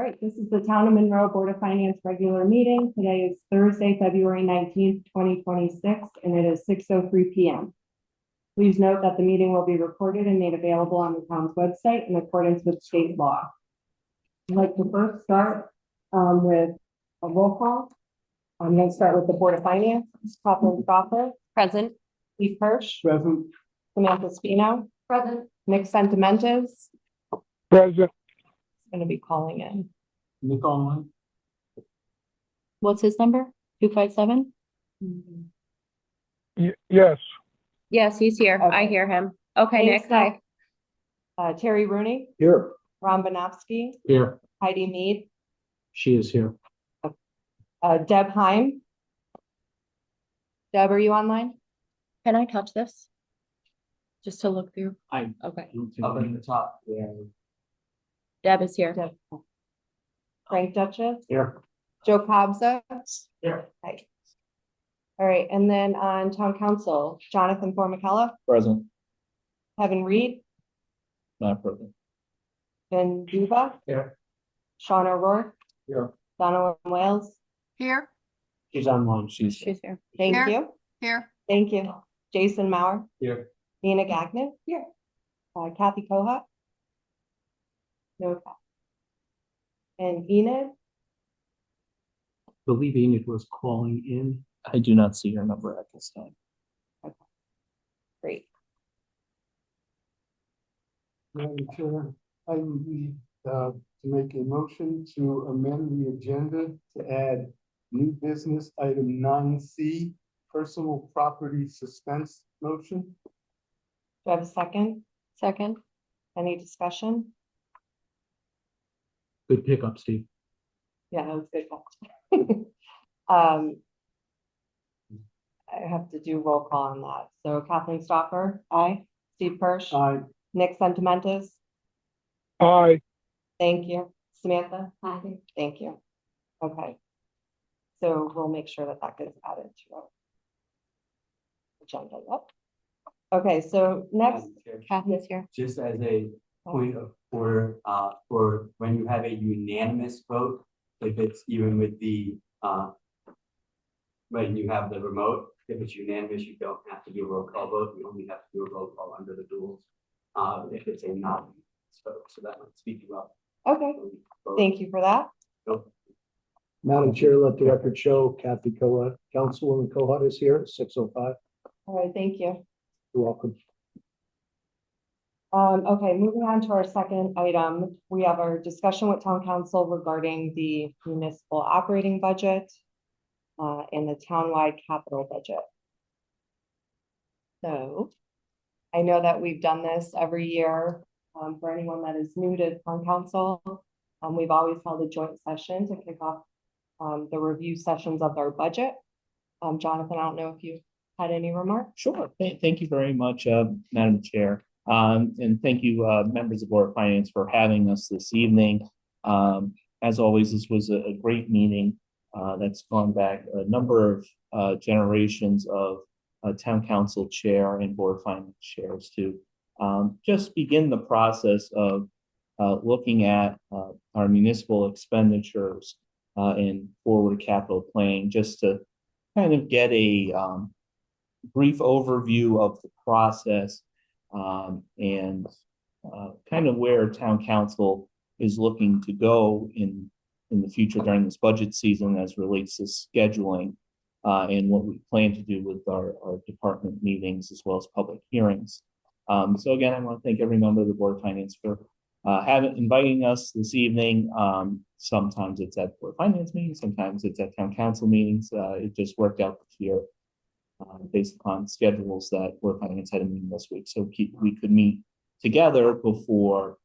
right, this is the Town of Monroe Board of Finance regular meeting. Today is Thursday, February 19th, 2026, and it is 6:03 p.m. Please note that the meeting will be recorded and made available on the town's website in accordance with state law. I'd like to first start with a roll call. I'm going to start with the Board of Finance. Kathleen Stoffer. Present. Steve Hirsch. Present. Samantha Spino. Present. Nick Sentimentes. Present. Going to be calling in. Nick online. What's his number? 257? Yes. Yes, he's here. Okay. I hear him. Okay, Thanks, Nick, hi. Terry Rooney. Here. Ron Banofsky. Here. Heidi Mead. She is here. Deb Heim. Deb, are you online? Can I touch this? Just to look through? I Okay. up at the top. Yeah. Deb is here. Deb. Frank Duchess. Here. Joe Cobza. Here. Hi. All right, and then on town council, Jonathan Formicella, Present. Kevin Reed, Not present. Ben Duva, Here. Sean O'Rourke, Here. Donna Wales. Here, She's online. She's She's here. Thank Here. you. here, Thank you. Jason Mauer, here. Nina Gagnon. Here. Kathy Koha. No. And Enid. Believe Enid was calling in. I do not see her number at this time. Great. Madam Chair, I need to make a motion to amend the agenda to add new business item 9C, personal property suspense motion. Do I have a second? Second. Any discussion? Good pickup, Steve. Yeah, that was good. I have to do roll call on that. So Kathleen Stoffer. Aye. Steve Hirsch. Aye. Nick Sentimentes. Aye. Thank you. Samantha. Aye. Thank you. Okay. So we'll make sure that that gets added to our agenda. Yep. Okay, so next. Kathy's here. Just as a point of order, for when you have a unanimous vote, if it's even with the, when you have the remote, if it's unanimous, you don't have to do a roll call vote. You only have to do a roll call under the rules. If it's a non vote, so that might speak about. Okay, thank you for that. Nope. Madam Chair, let the record show Kathy Koha, Councilwoman Koha is here at 6:05. All right, thank you. You're welcome. Okay, moving on to our second item, we have our discussion with town council regarding the municipal operating budget and the townwide capital budget. So I know that we've done this every year. For anyone that is new to town council, we've always held a joint session to kick off the review sessions of our budget. Jonathan, I don't know if you had any remarks. Sure. Thank you very much, Madam Chair. And thank you, members of Board of Finance, for having us this evening. As always, this was a great meeting that's gone back a number of generations of town council chair and Board of Finance chairs to just begin the process of looking at our municipal expenditures and forward capital planning, just to kind of get a brief overview of the process and kind of where town council is looking to go in the future during this budget season as relates to scheduling and what we plan to do with our department meetings as well as public hearings. So again, I want to thank every member of the Board of Finance for inviting us this evening. Sometimes it's at Board of Finance meetings, sometimes it's at town council meetings. It just worked out this year based upon schedules that Board of Finance had a meeting this week. So we could meet together before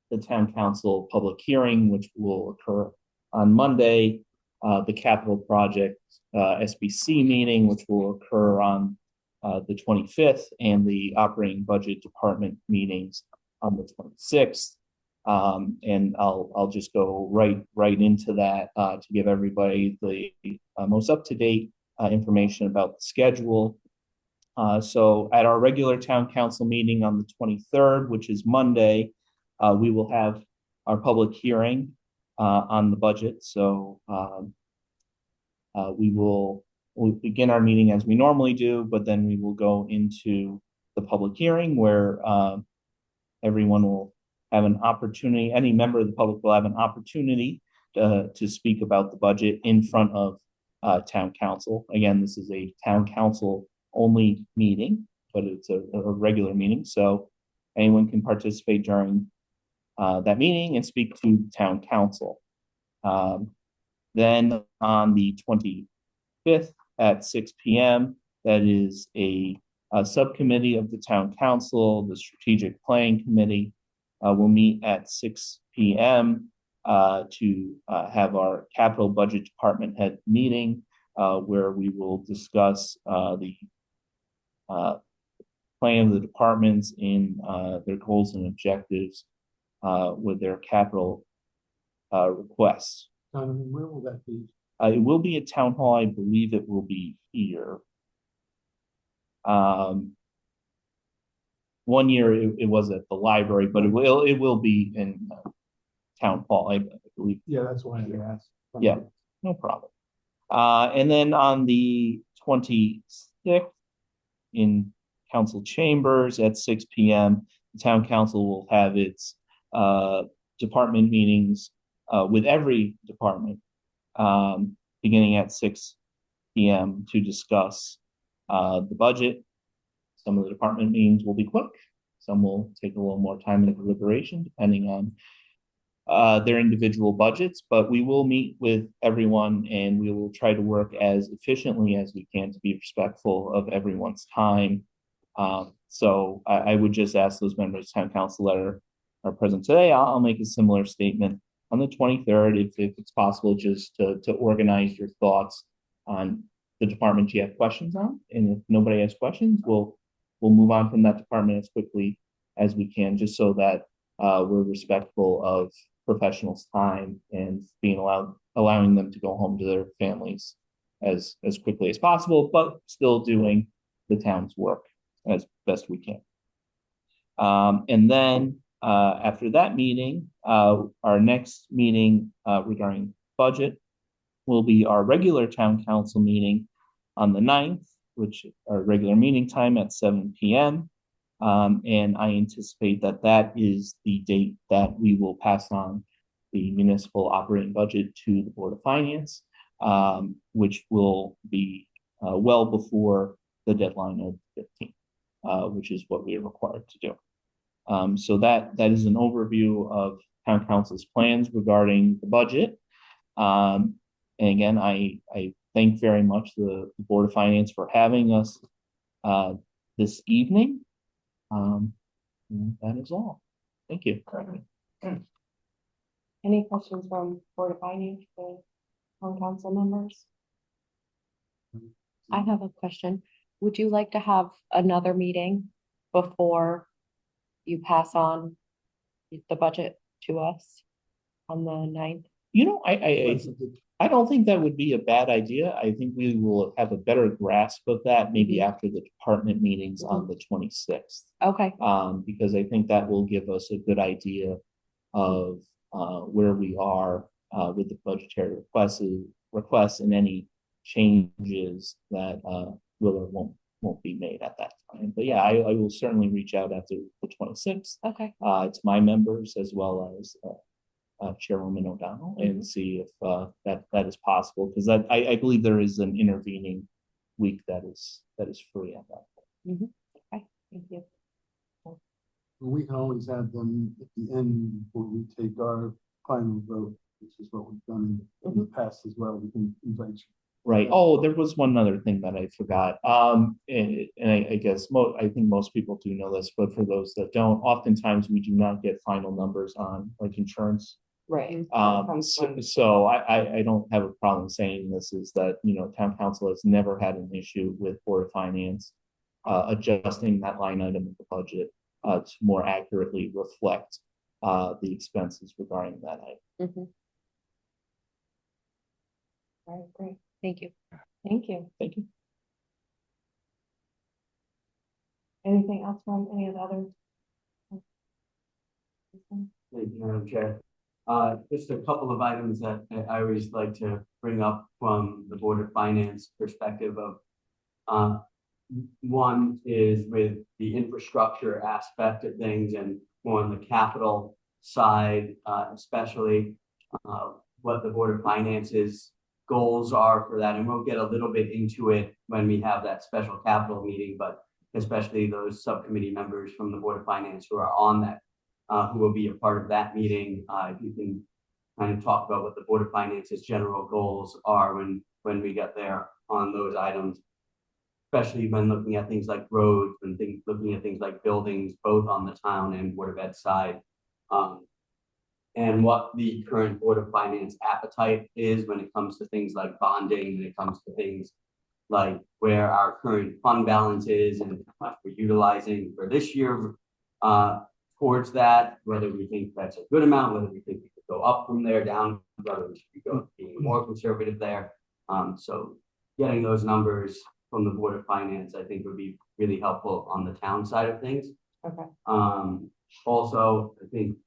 the town council public hearing, which will occur on Monday, the capital project SBC meeting, which will occur on the 25th, and the operating budget department meetings on the 26th. And I'll just go right into that to give everybody the most up-to-date information about the schedule. So at our regular town council meeting on the 23rd, which is Monday, we will have our public hearing on the budget, so we'll begin our meeting as we normally do, but then we will go into the public hearing where everyone will have an opportunity, any member of the public will have an opportunity to speak about the budget in front of town council. Again, this is a town council only meeting, but it's a regular meeting, so anyone can participate during that meeting and speak to town council. Then on the 25th at 6 p.m., that is a subcommittee of the town council, the strategic planning committee, will meet at 6 p.m. To have our capital budget department head meeting, where we will discuss the plan of the departments in their goals and objectives with their capital requests. Where will that be? It will be at town hall. I believe it will be here. One year it was at the library, but it will be in town hall, I believe. Yeah, that's why I asked. Yeah, no problem. And then on the 26th in council chambers at 6 p.m., the town council will have its department meetings with every department beginning at 6 p.m. to discuss the budget. Some of the department meetings will be quick. Some will take a little more time in deliberation, depending on their individual budgets, but we will meet with everyone and we will try to work as efficiently as we can to be respectful of everyone's time. So I would just ask those members of town council that are present today, I'll make a similar statement on the 23rd, if it's possible, just to organize your thoughts on the department you have questions on. And if nobody has questions, we'll move on from that department as quickly as we can, just so that we're respectful of professionals' time and allowing them to go home to their families as quickly as possible, but still doing the town's work as best we can. And then after that meeting, our next meeting regarding budget will be our regular town council meeting on the 9th, which our regular meeting time at 7 p.m. And I anticipate that is the date that we will pass on the municipal operating budget to the Board of Finance, which will be well before the deadline of the 15th, which is what we are required to do. So that is an overview of town council's plans regarding the budget. And again, I thank very much the Board of Finance for having us this evening. That is all. Thank you. Any questions from Board of Finance for town council members? I have a question. Would you like to have another meeting before you pass on the budget to us on the 9th? You know, I don't think that would be a bad idea. I think we will have a better grasp of that maybe after the department meetings on the 26th. Okay. Because I think that will give us a good idea of where we are with the budgetary requests and any changes that will or won't be made at that time. But yeah, I will certainly reach out after the 26th. Okay. To my members as well as Chairwoman O'Donnell and see if that is possible, because I believe there is an intervening week that is free at that point. Okay, thank you. We can always have them at the end before we take our final vote, which is what we've done in the past as well. We can invite you. Right. Oh, there was one other thing that I forgot. And I guess I think most people do know this, but for those that don't, oftentimes we do not get final numbers on like insurance. Right. So I don't have a problem saying this, is that, you know, town council has never had an issue with Board of Finance adjusting that line item in the budget to more accurately reflect the expenses regarding that item. All right, great. Thank you. Thank you. Thank you. Anything else from any of the others? Thank you, Madam Chair. Just a couple of items that I always like to bring up from the Board of Finance perspective of. One is with the infrastructure aspect of things and more on the capital side, especially. What the Board of Finance's goals are for that, and we'll get a little bit into it when we have that special capital meeting, but especially those subcommittee members from the Board of Finance who are on that, who will be a part of that meeting. If you can kind of talk about what the Board of Finance's general goals are when we get there on those items, especially when looking at things like roads and looking at things like buildings, both on the town and Board of Ed side. And what the current Board of Finance appetite is when it comes to things like bonding, when it comes to things like where our current fund balance is and what we're utilizing for this year towards that, whether we think that's a good amount, whether we think we could go up from there, down, whether we should be being more conservative there. So getting those numbers from the Board of Finance, I think would be really helpful on the town side of things. Okay. Also, I think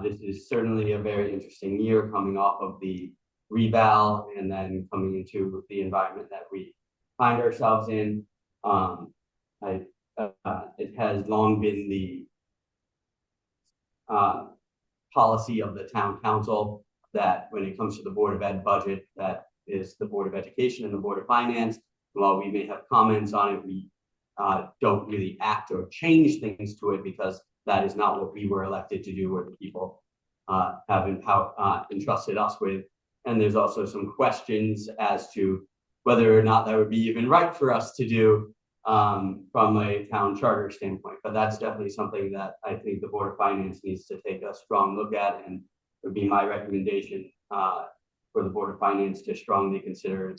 this is certainly a very interesting year coming off of the reval and then coming into the environment that we find ourselves in. It has long been the policy of the town council that when it comes to the Board of Ed budget, that is the Board of Education and the Board of Finance. While we may have comments on it, we don't really act or change things to it because that is not what we were elected to do or the people have entrusted us with. And there's also some questions as to whether or not that would be even right for us to do from a town charter standpoint. But that's definitely something that I think the Board of Finance needs to take a strong look at, and would be my recommendation for the Board of Finance to strongly consider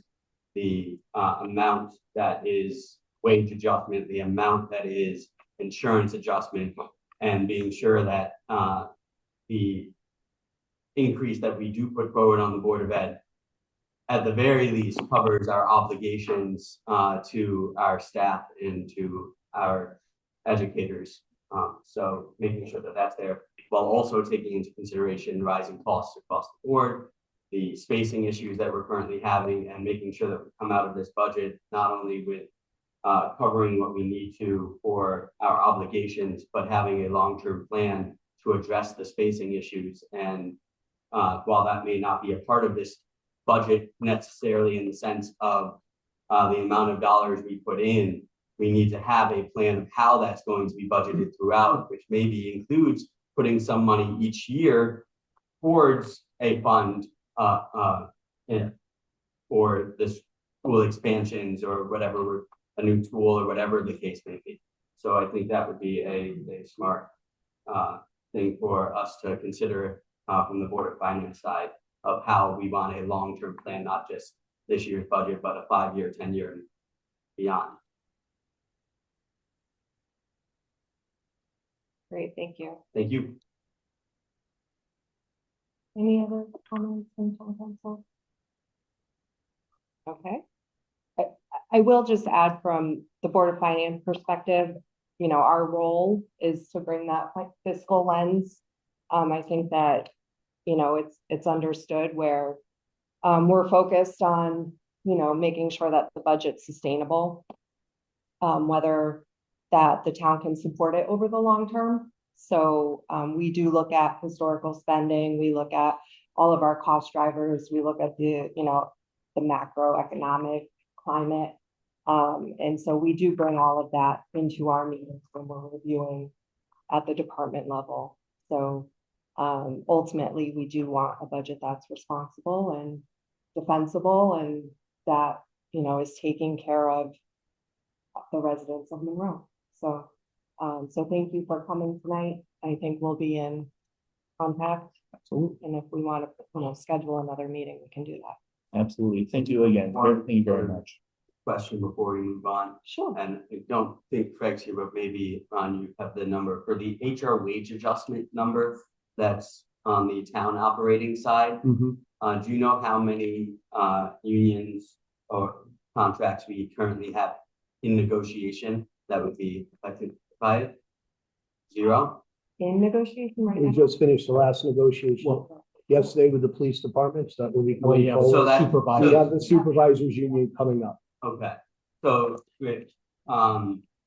the amount that is wage adjustment, the amount that is insurance adjustment, and being sure that the increase that we do put forward on the Board of Ed, at the very least, covers our obligations to our staff and to our educators. So making sure that that's there, while also taking into consideration rising costs across the board, the spacing issues that we're currently having, and making sure that we come out of this budget not only with covering what we need to for our obligations, but having a long-term plan to address the spacing issues. And while that may not be a part of this budget necessarily in the sense of the amount of dollars we put in, we need to have a plan of how that's going to be budgeted throughout, which maybe includes putting some money each year towards a fund for the school expansions or whatever, a new tool or whatever the case may be. So I think that would be a smart thing for us to consider from the Board of Finance side of how we want a long-term plan, not just this year's budget, but a 5-year, 10-year and beyond. Great, thank you. Thank you. Any other comments from town council? Okay. I will just add from the Board of Finance perspective, you know, our role is to bring that fiscal lens. I think that, you know, it's understood where we're focused on, you know, making sure that the budget's sustainable, whether that the town can support it over the long term. So we do look at historical spending, we look at all of our cost drivers, we look at the, you know, the macroeconomic climate. And so we do bring all of that into our meetings when we're reviewing at the department level. So ultimately, we do want a budget that's responsible and defensible and that, you know, is taking care of the residents of Monroe. So, so thank you for coming tonight. I think we'll be in contact. Absolutely. And if we want to, you know, schedule another meeting, we can do that. Absolutely. Thank you again. Thank you very much. Question before we move on. Sure. And I don't think Craig's here, but maybe Ron, you have the number for the HR wage adjustment number that's on the town operating side. Do you know how many unions or contracts we currently have in negotiation that would be affected by it? 0? in negotiation right We now? just finished the last negotiation yesterday with the police departments that will be coming So forward. that. We have the supervisors union coming up. Okay, so, great.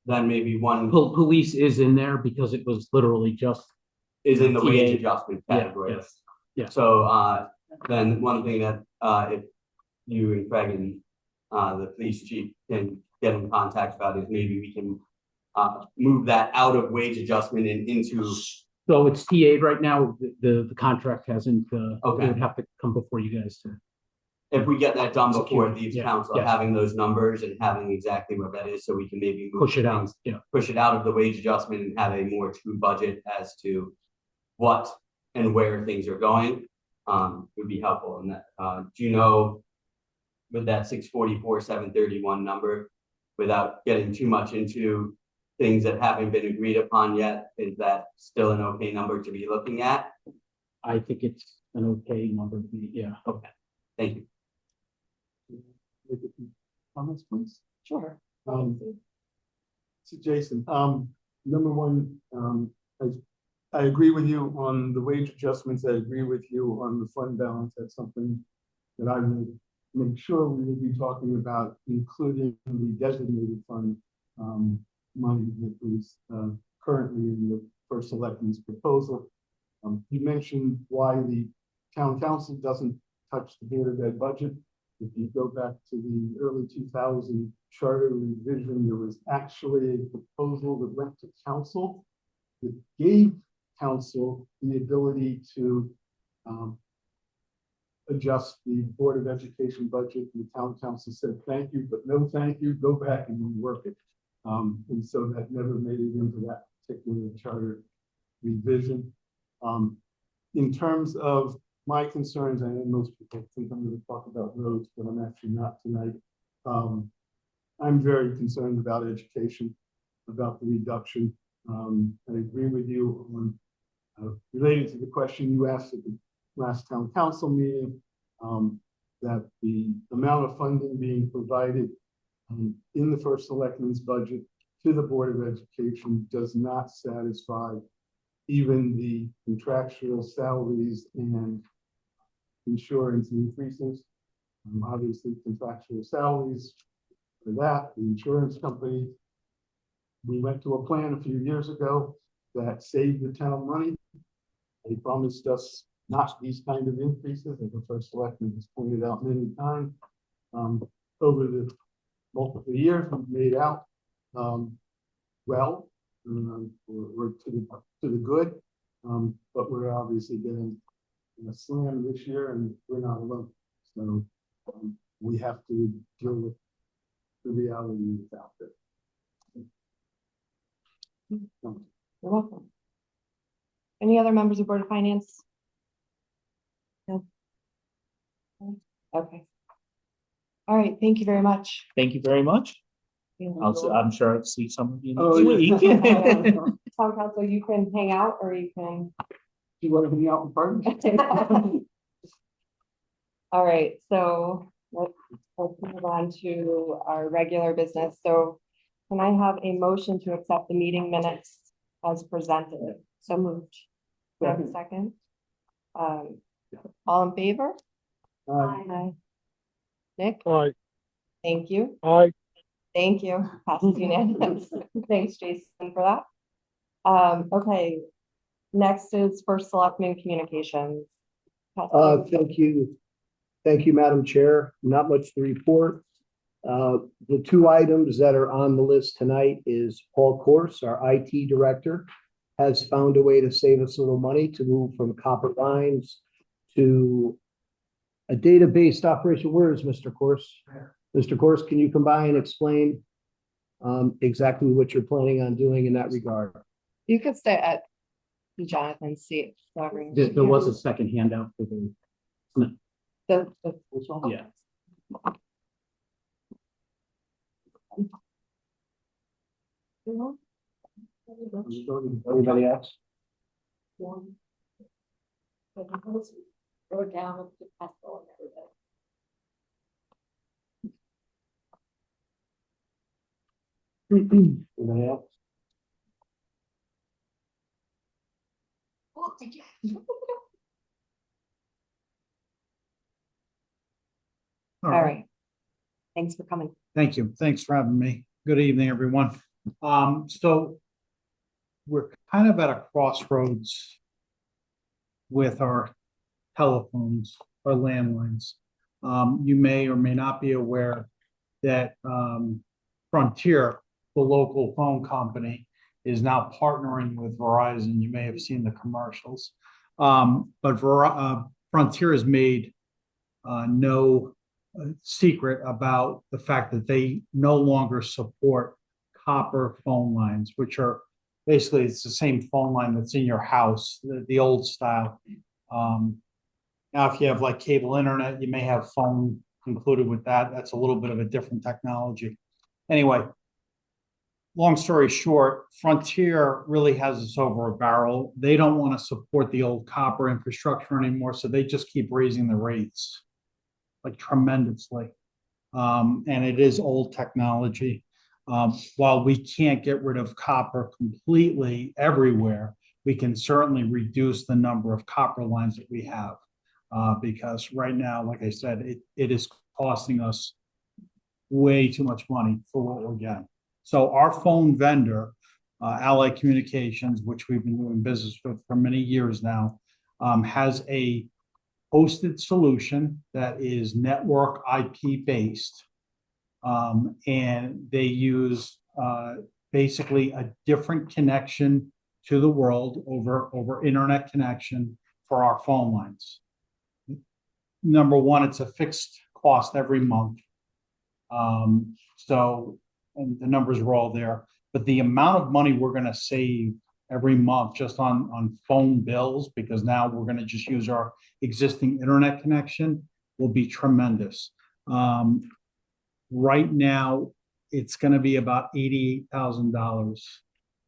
Then maybe one Police is in there because it was literally just, is in the wage TA. adjustment Yeah, category. yes, yeah. So, then one thing that, if you and Craig and, the police chief can get in contact about is maybe we can, move that out of wage adjustment and into, so it's TA'd right now. The contract hasn't, it Okay. would have to come before you guys to. if we get that done before it leaves Yeah, council, yes. having those numbers and having exactly what that is, so we can maybe move Push it out, things- yeah. push it out of the wage adjustment and have a more true budget as to what and where things are going, would be helpful. And that, do you know, with that 644, 731 number, without getting too much into things that haven't been agreed upon yet, is that still an okay number to be looking at? I think it's an okay number to be, yeah. Okay, thank you. Make a few comments, please. Sure. So Jason, number one, I agree with you on the wage adjustments. I agree with you on the fund balance. That's something that I will make sure we will be talking about, including the designated fund money that is currently in the first selectmen's proposal. You mentioned why the town council doesn't touch the Board of Ed budget. If you go back to the early 2000 charter revision, there was actually a proposal that went to council that gave council the ability to adjust the Board of Education budget. And the town council said, thank you, but no thank you, go back and rework it. And so that never made it into that particular charter revision. In terms of my concerns, I know most people think I'm going to talk about roads, but I'm actually not tonight. I'm very concerned about education, about the reduction. I agree with you on related to the question you asked at the last town council meeting, that the amount of funding being provided in the first selectmen's budget to the Board of Education does not satisfy even the contractual salaries and insurance increases. Obviously, contractual salaries for that, the insurance company. We went to a plan a few years ago that saved the town money. They promised us not these kind of increases, as the first selectman has pointed out many times. Over the multiple years, we've made out well, we're to the good, but we're obviously getting a slam this year, and we're not alone. So we have to deal with the reality that's out there. You're welcome. Any other members of Board of Finance? No. Okay. All right, thank you very much. Thank you very much. I'm sure I'll see some of you Oh, next yeah. week. Town council, you can hang out or you can. Do you want to be out in front? All right, so let's move on to our regular business. So can I have a motion to accept the meeting minutes as presented? So moved. Do I have a second? All in favor? Aye. Nick? Aye. Thank you. Aye. Thank you. Passes unanimous. Thanks, Jason, for that. Okay. Next is first selectman communications. Thank you. Thank you, Madam Chair. Not much to report. The two items that are on the list tonight is Paul Corse, our IT director, has found a way to save us a little money to move from copper lines to a data-based operation. Where is Mr. Corse? Mr. Corse, can you come by and explain exactly what you're planning on doing in that regard? You could stay at Jonathan's seat. There was a second handout for the, yeah. Anybody else? Go down to Pascal and everybody. Anybody else? Thank you. All right. Thanks for coming. Thank you. Thanks for having me. Good evening, everyone. So we're kind of at a crossroads with our telephones or landlines. You may or may not be aware that Frontier, the local phone company, is now partnering with Verizon. You may have seen the commercials. But Frontier has made no secret about the fact that they no longer support copper phone lines, which are basically, it's the same phone line that's in your house, the old style. Now, if you have like cable internet, you may have phone included with that. That's a little bit of a different technology. Anyway, long story short, Frontier really has us over a barrel. They don't want to support the old copper infrastructure anymore, so they just keep raising the rates like tremendously. And it is old technology. While we can't get rid of copper completely everywhere, we can certainly reduce the number of copper lines that we have. Because right now, like I said, it is costing us way too much money for what we're getting. So our phone vendor, Allied Communications, which we've been doing business with for many years now, has a hosted solution that is network IP based. And they use basically a different connection to the world over internet connection for our phone lines. Number one, it's a fixed cost every month. So, and the numbers are all there, but the amount of money we're going to save every month just on phone bills, because now we're going to just use our existing internet connection, will be tremendous. Right now, it's going to be about $88,000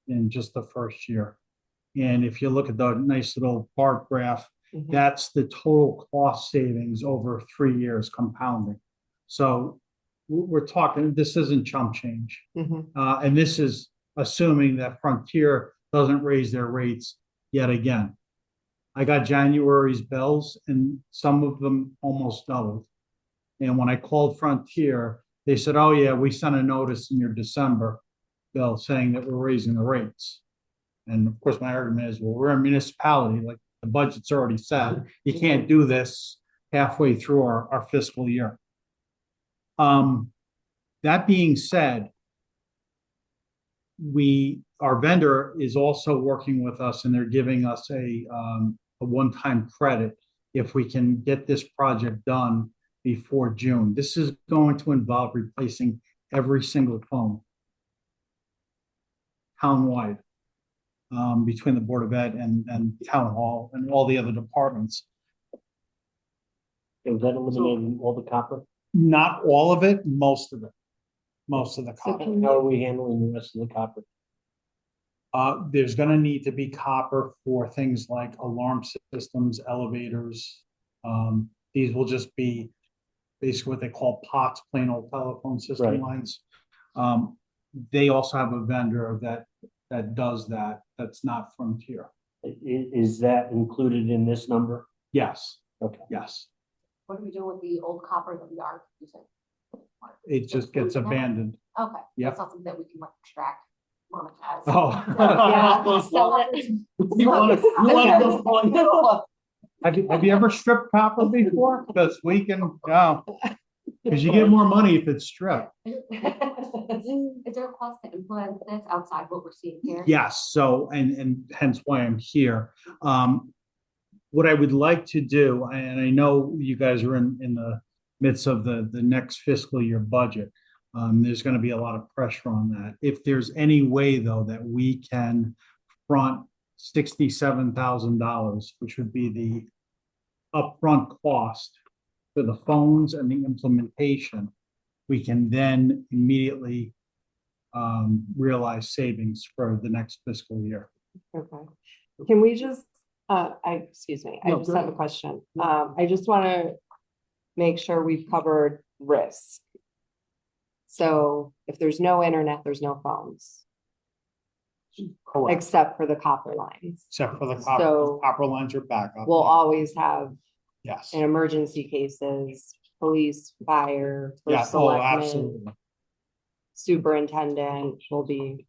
in just the first year. And if you look at the nice little bar graph, that's the total cost savings over 3 years compounding. So we're talking, this isn't chump change. And this is assuming that Frontier doesn't raise their rates yet again. I got January's bills and some of them almost doubled. And when I called Frontier, they said, oh yeah, we sent a notice in your December bill saying that we're raising the rates. And of course, my argument is, well, we're a municipality, like the budget's already set. You can't do this halfway through our fiscal year. That being said, our vendor is also working with us and they're giving us a one-time credit if we can get this project done before June. This is going to involve replacing every single phone town-wide, between the Board of Ed and Town Hall and all the other departments. Is that eliminating all the copper? Not all of it, most of it. Most of the copper. How are we handling the rest of the copper? There's going to need to be copper for things like alarm systems, elevators. These will just be basically what they call POTS, plain old telephone system lines. They also have a vendor that does that. That's not Frontier. Is that included in this number? Yes. Okay. Yes. What do we do with the old copper that we are using? It just gets abandoned. Okay. Yep. That's not something that we can like extract, monetize. Oh. Sell it. You want to have you ever stripped copper before? Because we can go. Because you get more money if it's stripped. Is there a cost to implement this outside what we're seeing here? Yes. So, and hence why I'm here. What I would like to do, and I know you guys are in the midst of the next fiscal year budget. There's going to be a lot of pressure on that. If there's any way, though, that we can front $67,000, which would be the upfront cost for the phones and the implementation, we can then immediately realize savings for the next fiscal year. Okay. Can we just, excuse me, I No, just go have a question. I just want to make sure we've covered risk. So if there's no internet, there's no phones. Correct, except for the copper lines. except for the So- copper lines are back up. We'll always have, Yes, in emergency cases, police, fire, yeah, first oh, selectman, absolutely. superintendent will be,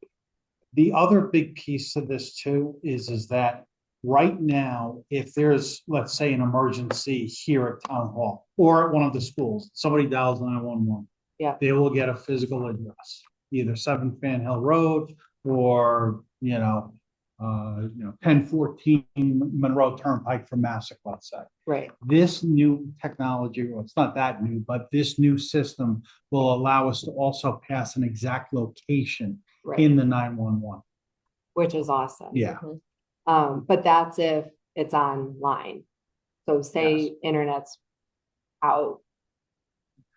The other big piece of this too is that right now, if there's, let's say, an emergency here at town hall or at one of the schools, somebody dials 911. Yeah. They will get a physical address, either 7 Fan Hill Road or, 1014 Monroe Turnpike from Massac, let's say. right, This new technology, well, it's not that new, but this new system will allow us to also pass an exact location right, in the 911. which is awesome. Yeah. But that's if it's online. So Yes. say internet's out,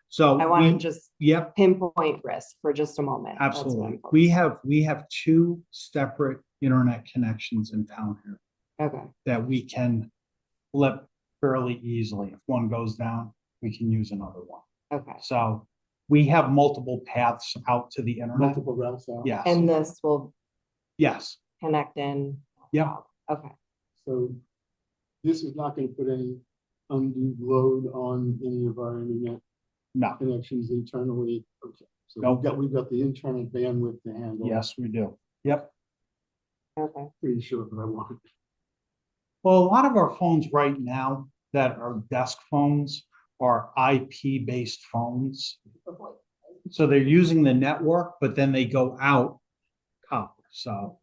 So I want to we, just yep, pinpoint risk for just a moment. That's what absolutely. I'm We have two separate internet connections in town here Okay, that we can flip fairly easily. If one goes down, we can use another one. okay. So we have multiple paths out to the internet. Multiple routes out. Yes, And this will yes, connect in. yeah. Okay, So this is not gonna put any undue load on any of our internet No, connections internally. Okay, so Nope. we've got the internal bandwidth to handle. yes, we do. Yep. okay, Pretty sure that I want. Well, a lot of our phones right now that are desk phones are IP-based phones. So they're using the network, but then they go out copper. So,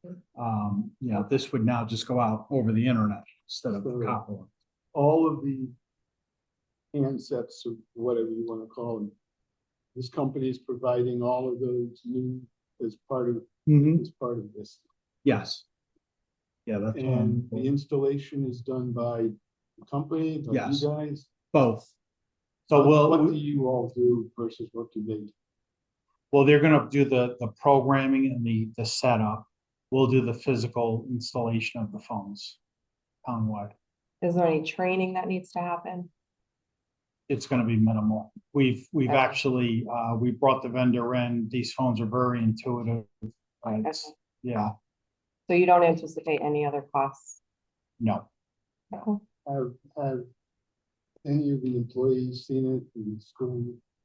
this would now just go out over the internet instead of So- copper. All of the handsets or whatever you wanna call them. This company is providing all of those new as part of this. Yes. Yeah, that's And the installation is done by the company, by Yes. you guys. both. So What do we'll, you all do versus what do they do? well, they're gonna do the programming and the setup. We'll do the physical installation of the phones townwide. is there any training that needs to happen? It's gonna be minimal. We've Okay. actually, we brought the vendor in. These phones are very intuitive. It's- Okay. Yeah, So you don't anticipate any other costs? no, Have any of the employees seen it, the school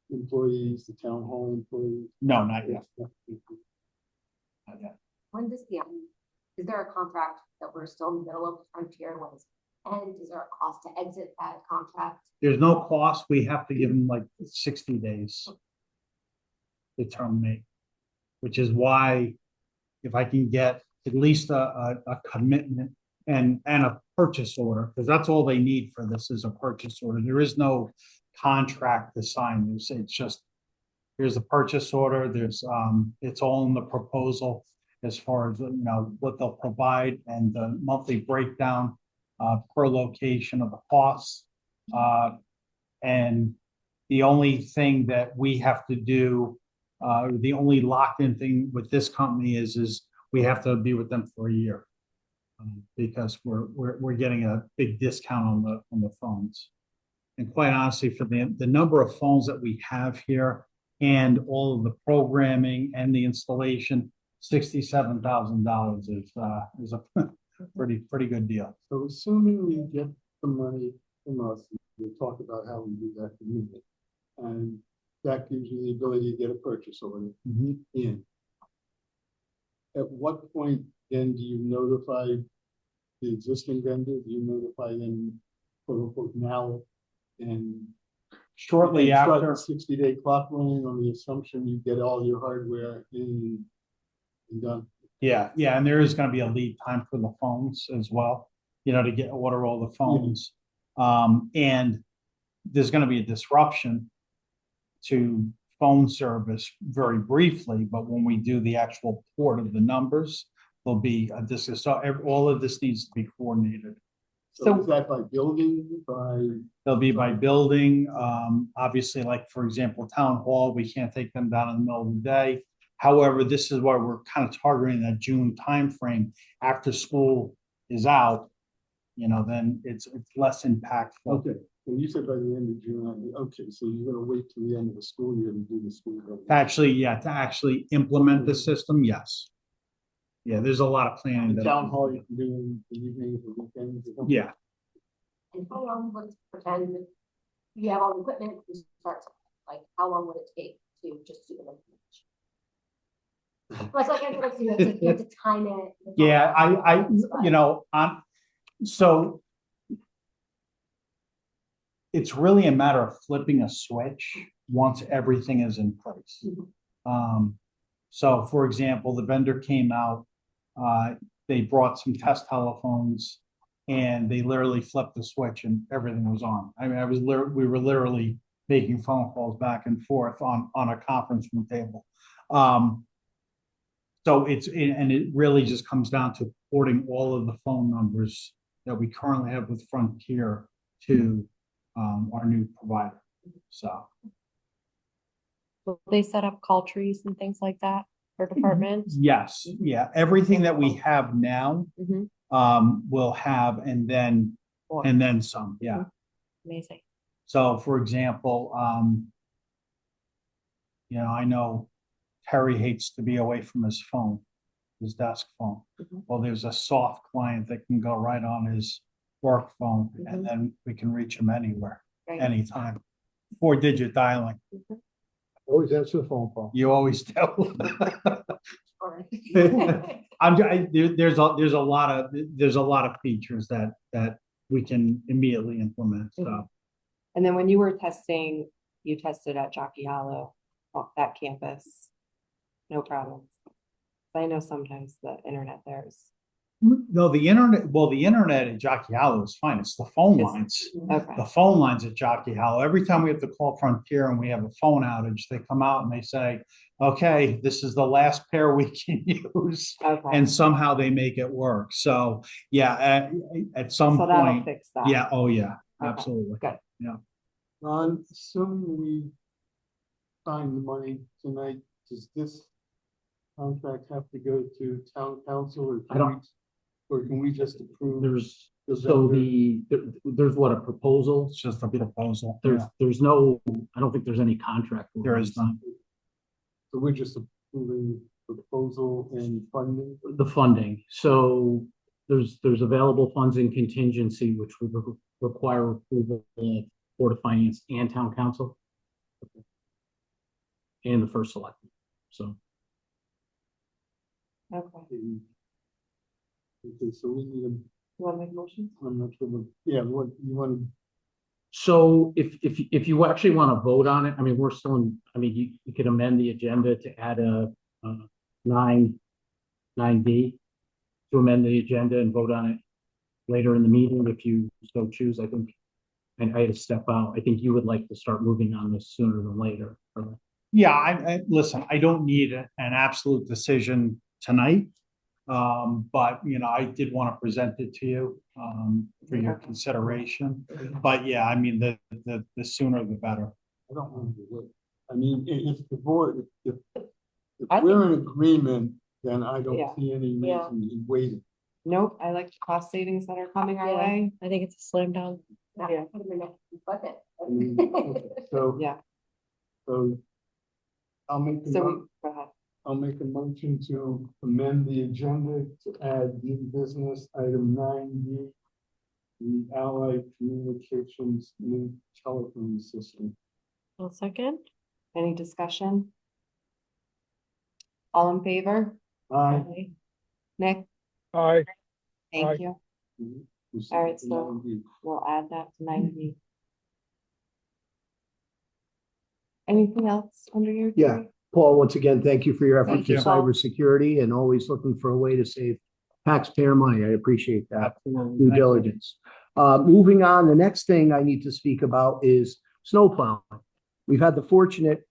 employees, the town hall employees? no, not yet. Yeah. When does is there a contract that we're still in the middle of Frontier was? And is there a cost to exit that contract? There's no cost. We have to give them like 60 days to terminate, which is why if I can get at least a commitment and a purchase order, because that's all they need for this is a purchase order. There is no contract to sign. It's just, here's a purchase order. There's, it's all in the proposal as far as, what they'll provide and the monthly breakdown per location of the costs. And the only thing that we have to do, the only locked-in thing with this company is we have to be with them for a year. Because we're getting a big discount on the phones. And quite honestly, for the number of phones that we have here and all of the programming and the installation, $67,000 is a pretty good deal. So assuming we get the money from us, we'll talk about how we do that in a minute. And that gives you the ability to get a purchase order in. At what point then do you notify the existing vendor? Do you notify them, quote unquote, now? And Shortly after, 60-day clock running on the assumption you get all your hardware in and done. yeah, and there is gonna be a lead time for the phones as well, to order all the phones. And there's gonna be a disruption to phone service very briefly, but when we do the actual port of the numbers, there'll be all of this needs to be coordinated. So is that by building, They'll be by building, obviously, like, for example, town hall, we can't take them down in the middle of the day. However, this is why we're kind of targeting that June timeframe after school is out, then it's less impactful. okay, well, you said by the end of June, okay, so you're gonna wait till the end of the school year to do the school. To actually implement the system, yes. Yeah, there's a lot of planning. The that- town hall, you can do in the evenings or weekends. Yeah, And how long would it pretend you have all the equipment, you start, like, how long would it take to just do the implementation? Like, you have to time it. yeah, you know, so it's really a matter of flipping a switch once everything is in place. So for example, the vendor came out, they brought some test telephones and they literally flipped the switch and everything was on. I mean, we were literally making phone calls back and forth on a conference room table. So and it really just comes down to porting all of the phone numbers that we currently have with Frontier to our new provider. So Will they set up call trees and things like that for departments? yes, yeah, everything that we have now Mhm. will have and then some, yeah. Amazing. So for example, you know, I know Terry hates to be away from his phone, his desk phone. Well, there's a soft client that can go right on his work phone and then we can reach him anywhere, Right. anytime. 4-digit dialing. Always answer the phone call. You always tell. Or- There's a lot of features that we can immediately implement, so. And then when you were testing, you tested at Jockey Hollow, that campus, no problems. I know sometimes the internet there is, No, the internet at Jockey Hollow is fine. It's the phone It's- lines. okay, The phone lines at Jockey Hollow. Every time we have to call Frontier and we have a phone outage, they come out and they say, okay, this is the last pair we can use. okay. And somehow they make it work. So, yeah, at some So that'll point, fix that. yeah, oh, yeah, Okay, absolutely. good. Ron, assuming we sign the money tonight, does this contract have to go to town council or? I don't- Or can we just approve? There's what, a proposal? It's just a proposal. There's no, I don't think there's any contract. There is none. So we're just approving proposal and funding? The funding, so there's available funds in contingency, which would require approval of Board of Finance and Town Council. And the first selectman, so. Okay, Okay, so we need you want to make a motion? I'm not sure, yeah, what, you want to? So if you actually want to vote on it, I mean, we're still in, I mean, you could amend the agenda to add a 9B to amend the agenda and vote on it later in the meeting if you so choose. I think, and I had to step out. I think you would like to start moving on this sooner than later. Yeah, listen, I don't need an absolute decision tonight. But you know, I did want to present it to you, for your consideration. But yeah, I mean, the sooner the better. I don't want to wait. I mean, if the board, if I we're in agreement, then I don't Yeah. see any Yeah. reason in waiting. Nope, I like the cost savings that are coming our Yeah. way. I think it's a slam dunk. Yeah. Put them in the bucket. I mean, okay, So. Yeah. So. I'll make, So we, go ahead. I'll make a motion to amend the agenda to add new business item 9B. The Allied Communications new telephone system. One second. Any discussion? All in favor? Aye. Nick? Aye. Thank you. All right, so- We'll add that to 9B. Anything else under your? Yeah. Paul, once again, thank you for your efforts Thank in you, Paul. cybersecurity and always looking for a way to save taxpayer money. I appreciate that due Absolutely. diligence. Moving on, the next thing I need to speak about is snow plowing. We've had the fortunate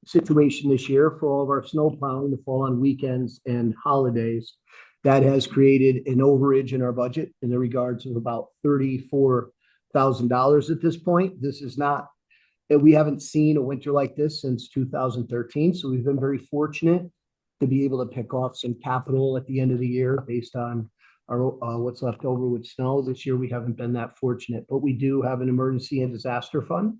situation this year for all of our snow plowing to fall on weekends and holidays. That has created an overage in our budget in the regards of about $34,000 at this point. This is not, we haven't seen a winter like this since 2013, so we've been very fortunate to be able to pick off some capital at the end of the year based on our what's left over with snow. This year, we haven't been that fortunate, but we do have an emergency and disaster fund.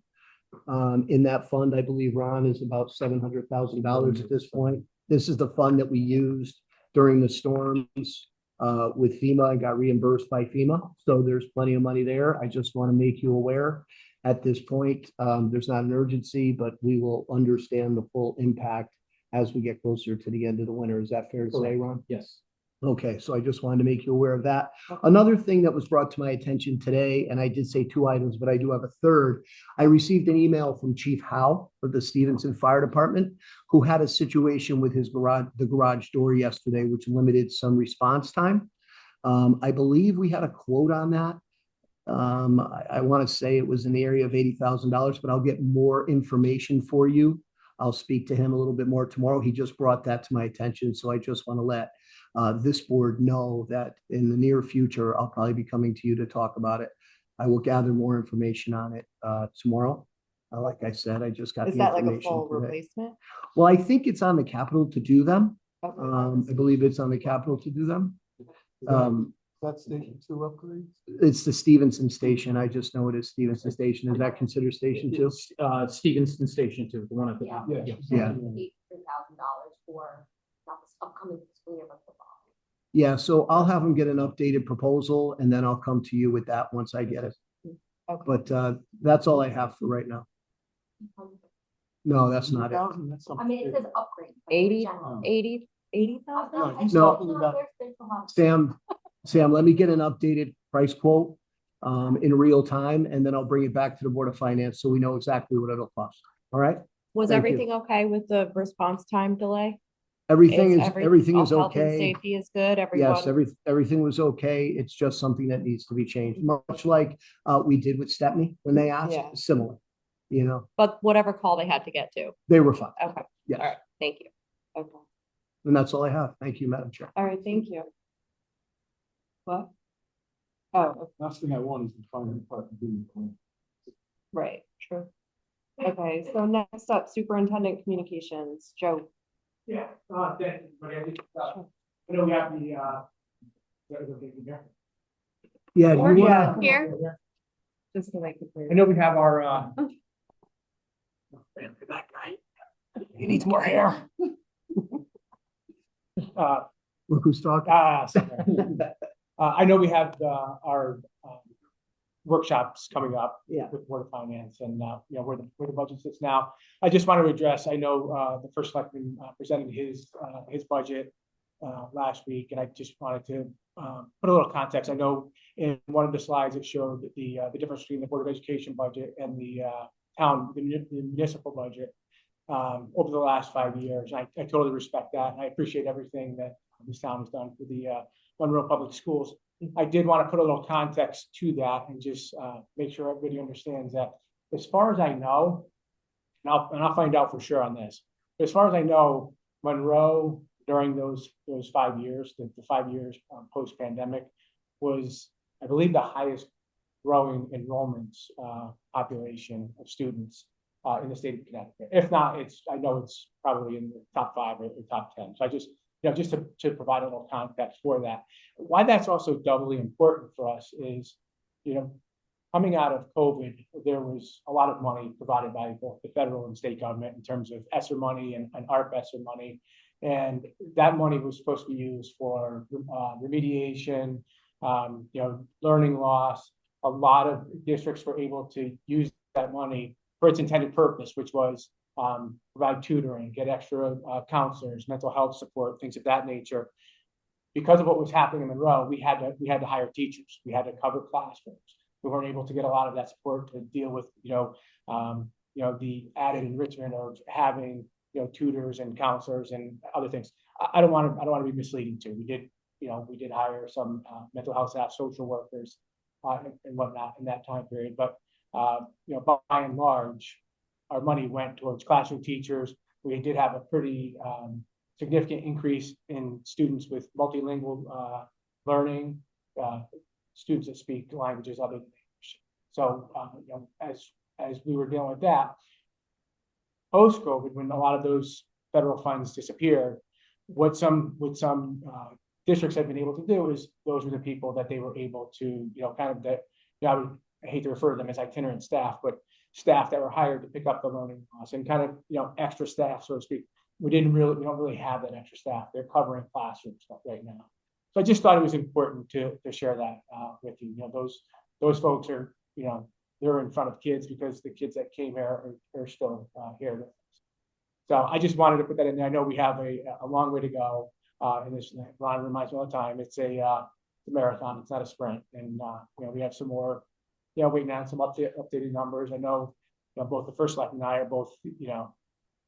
In that fund, I believe, Ron, is about $700,000 at this point. This is the fund that we used during the storms with FEMA and got reimbursed by FEMA. So there's plenty of money there. I just want to make you aware at this point. There's not an urgency, but we will understand the full impact as we get closer to the end of the winter. Is that fair to say, Ron? Yes. Okay, so I just wanted to make you aware of that. Another thing that was brought to my attention today, and I did say 2 items, but I do have a third. I received an email from Chief Howe of the Stevenson Fire Department, who had a situation with his the garage door yesterday, which limited some response time. I believe we had a quote on that. I want to say it was in the area of $80,000, but I'll get more information for you. I'll speak to him a little bit more tomorrow. He just brought that to my attention, so I just want to let this board know that in the near future, I'll probably be coming to you to talk about it. I will gather more information on it tomorrow. Like I said, I just got Is the that like a information full today. replacement? Well, I think it's on the capital to do them. Okay. I believe it's on the capital to do them. That's station 2 upgrades? It's the Stevenson station. I just know it is Stevenson Station. Is that considered Station 2? It's Stevenson Station 2, the one at the. Yeah. Yeah. $800,000 for not this upcoming fiscal year, but the fall. Yeah, so I'll have them get an updated proposal and then I'll come to you with that once I get it. Okay. But that's all I have for right now. No, that's not it. I mean, it says upgrade. but 80, general. 80,000? No. Sam, let me get an updated price quote in real time, and then I'll bring it back to the Board of Finance so we know exactly what it'll cost. All right? Was Thank you. everything okay with the response time delay? Everything is all health and okay. Safety is good, Yes, everyone? everything was okay. It's just something that needs to be changed, much like we did with Stepney when they asked, Yeah. similar, you know, But whatever call they had to get to. they were fine. Okay, Yes. all right, thank you. Okay, And that's all I have. Thank you, Madam Chair. all right, thank you. What? Oh, Last thing I want is the fire department doing. right, true. Okay, so next up, Superintendent Communications, Joe. Yeah, thank you, but I just, I know we have the, Yeah, do you Yeah. wanna, Here? Just so they could. I know we have our, That guy. he needs more hair. look who's talking? I know we have, our, workshops coming up. Yeah. With Board of Finance and, you know, where the budget sits now. I just want to address, I know, the first selectman, presented his budget, last week, and I just wanted to, put a little context. I know in one of the slides, it showed the difference between the Board of Education budget and the, the municipal budget, over the last 5 years. I totally respect that, and I appreciate everything that this town has done for the, Monroe Public Schools. I did want to put a little context to that and just make sure everybody understands that as far as I know, and I'll find out for sure on this, but as far as I know, Monroe during those 5 years, the 5 years post-pandemic was, I believe, the highest growing enrollments population of students in the state of Connecticut. If not, I know it's probably in the top 5 or the top 10. So I just, you know, just to provide a little context for that. Why that's also doubly important for us is, you know, coming out of COVID, there was a lot of money provided by both the federal and state government in terms of ESSER money and ARP ESSER money. And that money was supposed to be used for remediation, you know, learning loss. A lot of districts were able to use that money for its intended purpose, which was provide tutoring, get extra counselors, mental health support, things of that nature. Because of what was happening in Monroe, we had to hire teachers. We had to cover classrooms. We weren't able to get a lot of that support to deal with, you know, the added enrichment of having, you know, tutors and counselors and other things. I don't want to be misleading too. We did hire some mental health staff, social workers, and whatnot in that time period. But you know, by and large, our money went towards classroom teachers. We did have a pretty significant increase in students with multilingual learning, students that speak languages other than English. So, you know, as we were dealing with that, post-COVID, when a lot of those federal funds disappeared, what some districts have been able to do is those were the people that they were able to, you know, kind of that, you know, I hate to refer to them as itinerant staff, but staff that were hired to pick up the learning loss and kind of, you know, extra staff, so to speak, we don't really have that extra staff. They're covering classroom stuff right now. So I just thought it was important to share that with you. You know, those folks are, you know, they're in front of kids because the kids that came here are still here with us. So I just wanted to put that in there. I know we have a long way to go in this. Ron reminds me all the time, it's a marathon, it's not a sprint. And you know, we have some more, you know, waiting on some updated numbers. I know, you know, both the first select and I are both, you know,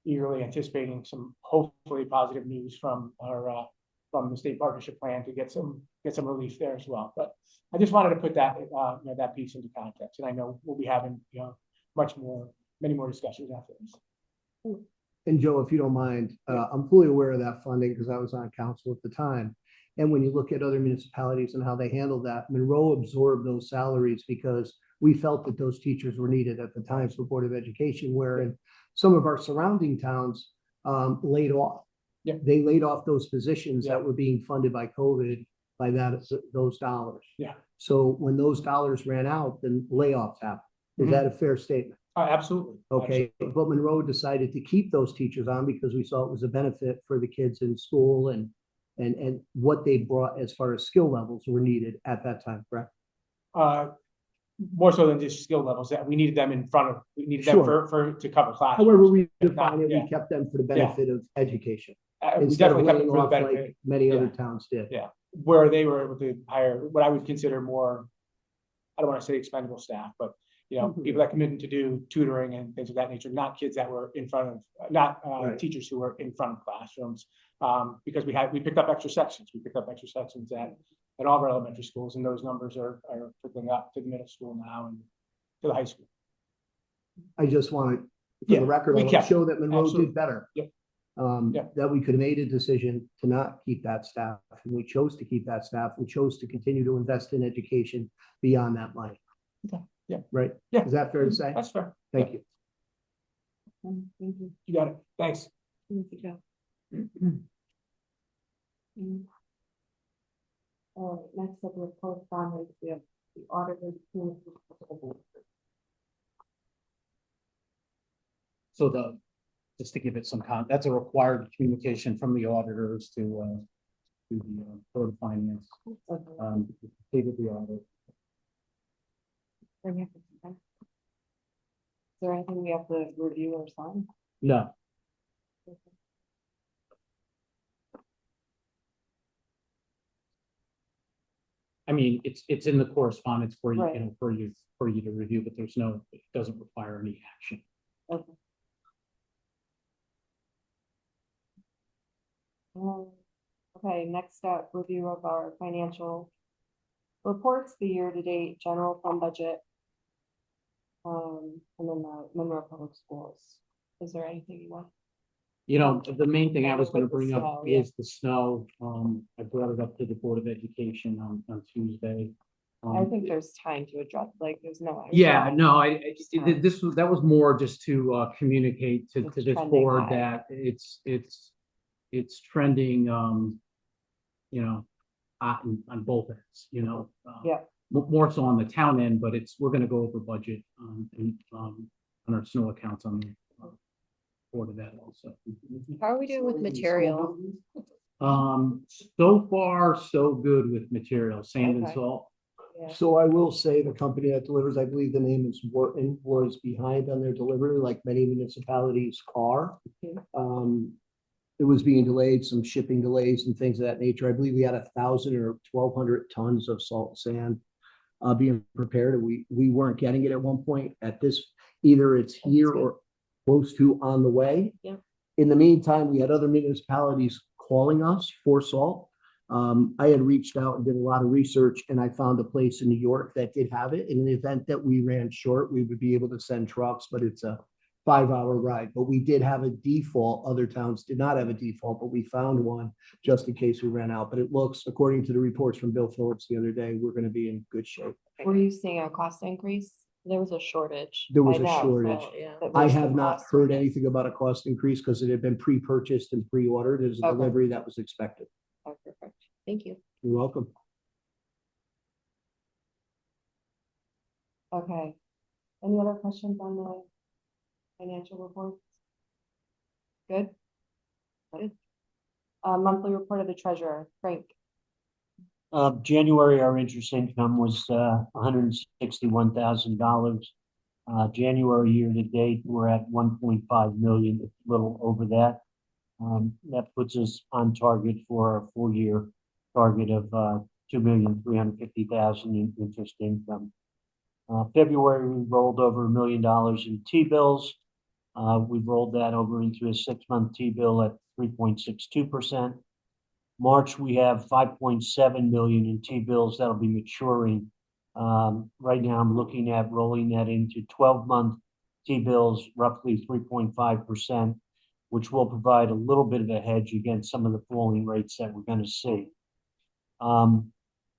eagerly anticipating some hopefully positive news from our from the state partnership plan to get some relief there as well. But I just wanted to put that you know, that piece into context, and I know we'll be having, you know, many more discussions after this. And Joe, if you don't mind, I'm fully aware of that funding because I was on council at the time. And when you look at other municipalities and how they handled that, Monroe absorbed those salaries because we felt that those teachers were needed at the time for Board of Education, wherein some of our surrounding towns laid off. Yeah. They laid off those positions Yeah. that were being funded by COVID by those dollars. Yeah. So when those dollars ran out, then layoffs happened. Is that a fair statement? Absolutely. Okay, Absolutely. but Monroe decided to keep those teachers on because we saw it was a benefit for the kids in school and what they brought as far as skill levels were needed at that time, correct? More so than just skill levels, that we needed them we needed them Sure. for to cover classes. However we If not, define it, yeah. we kept them for the benefit of education. We Instead of definitely kept it laying for the off benefit. like many other Yeah. towns did. Yeah, where they were able to hire what I would consider more, I don't want to say expendable staff, but you know, people that come in to do tutoring and things of that nature, not kids that were in front of, not Right. teachers who were in front of classrooms. Because we picked up extra sections. We picked up extra sections at all of our elementary schools, and those numbers are trickling up to the middle school now and to the high school. I just want to, for Yeah, the record, we I want to kept show that Monroe absolutely. did better. Yep. Yep. That we could have made a decision to not keep that staff, and we chose to keep that staff. We chose to continue to invest in education beyond that money. Okay. Yeah. Right? Yeah. Is that fair to say? That's fair. Thank you. Thank you. You got it. Thanks. Thank you, Joe. Next up with correspondence, we have the auditor's communication to the board. So just to give it some that's a required communication from the auditors to the Board of Finance. Completed the audit. Is there anything we have to review or sign? No. I mean, it's in the correspondence for you, Right. you know, for you to review, but it doesn't require any action. Okay. Okay, next up, review of our financial reports, the year-to-date general fund budget. And then the Monroe Public Schools. Is there anything you want? You know, the main thing I was gonna With the bring up snow, yeah. is the snow. I brought it up to the Board of Education on Tuesday. I think there's time to address, like, there's no. Yeah, no, Fine. that was more just to communicate to It's this trending board high. that it's trending, you know, on both ends, you know. Yeah. More so on the town end, but we're gonna go over budget on our snow accounts on the Board of Ed also. How are we doing with material? So far, so good with material, sand and Okay. salt. Yeah. So I will say the company that delivers, I believe the name is Wharton, was behind on their delivery, like many municipalities are. It was being delayed, some shipping delays and things of that nature. I believe we had 1,000 or 1,200 tons of salt and sand being prepared. And we weren't getting it at one point. At this, either it's here or close to on the way. Yeah. In the meantime, we had other municipalities calling us for salt. I had reached out and did a lot of research, and I found a place in New York that did have it. In the event that we ran short, we would be able to send trucks, but it's a 5-hour ride. But we did have a default. Other towns did not have a default, but we found one just in case we ran out. But it looks, according to the reports from Bill Phillips the other day, we're going to be in good shape. Were you seeing a cost increase? There was a shortage. There was I a know, shortage. so, yeah. I have not heard anything about a cost increase because it had been pre-purchased and pre-ordered. There's a Okay. delivery that was expected. Oh, perfect. Thank you. You're welcome. Okay. Any other questions on the financial reports? Good. Monthly report of the treasurer, Frank. January, our interest income was $161,000. January year to date, we're at 1.5 million, a little over that. That puts us on target for our full year target of 2,350,000 in interest income. February, we rolled over $1 million in T-bills. We've rolled that over into a 6-month T-bill at 3.62%. March, we have 5.7 million in T-bills that'll be maturing. Right now, I'm looking at rolling that into 12-month T-bills, roughly 3.5%, which will provide a little bit of a hedge against some of the falling rates that we're going to see.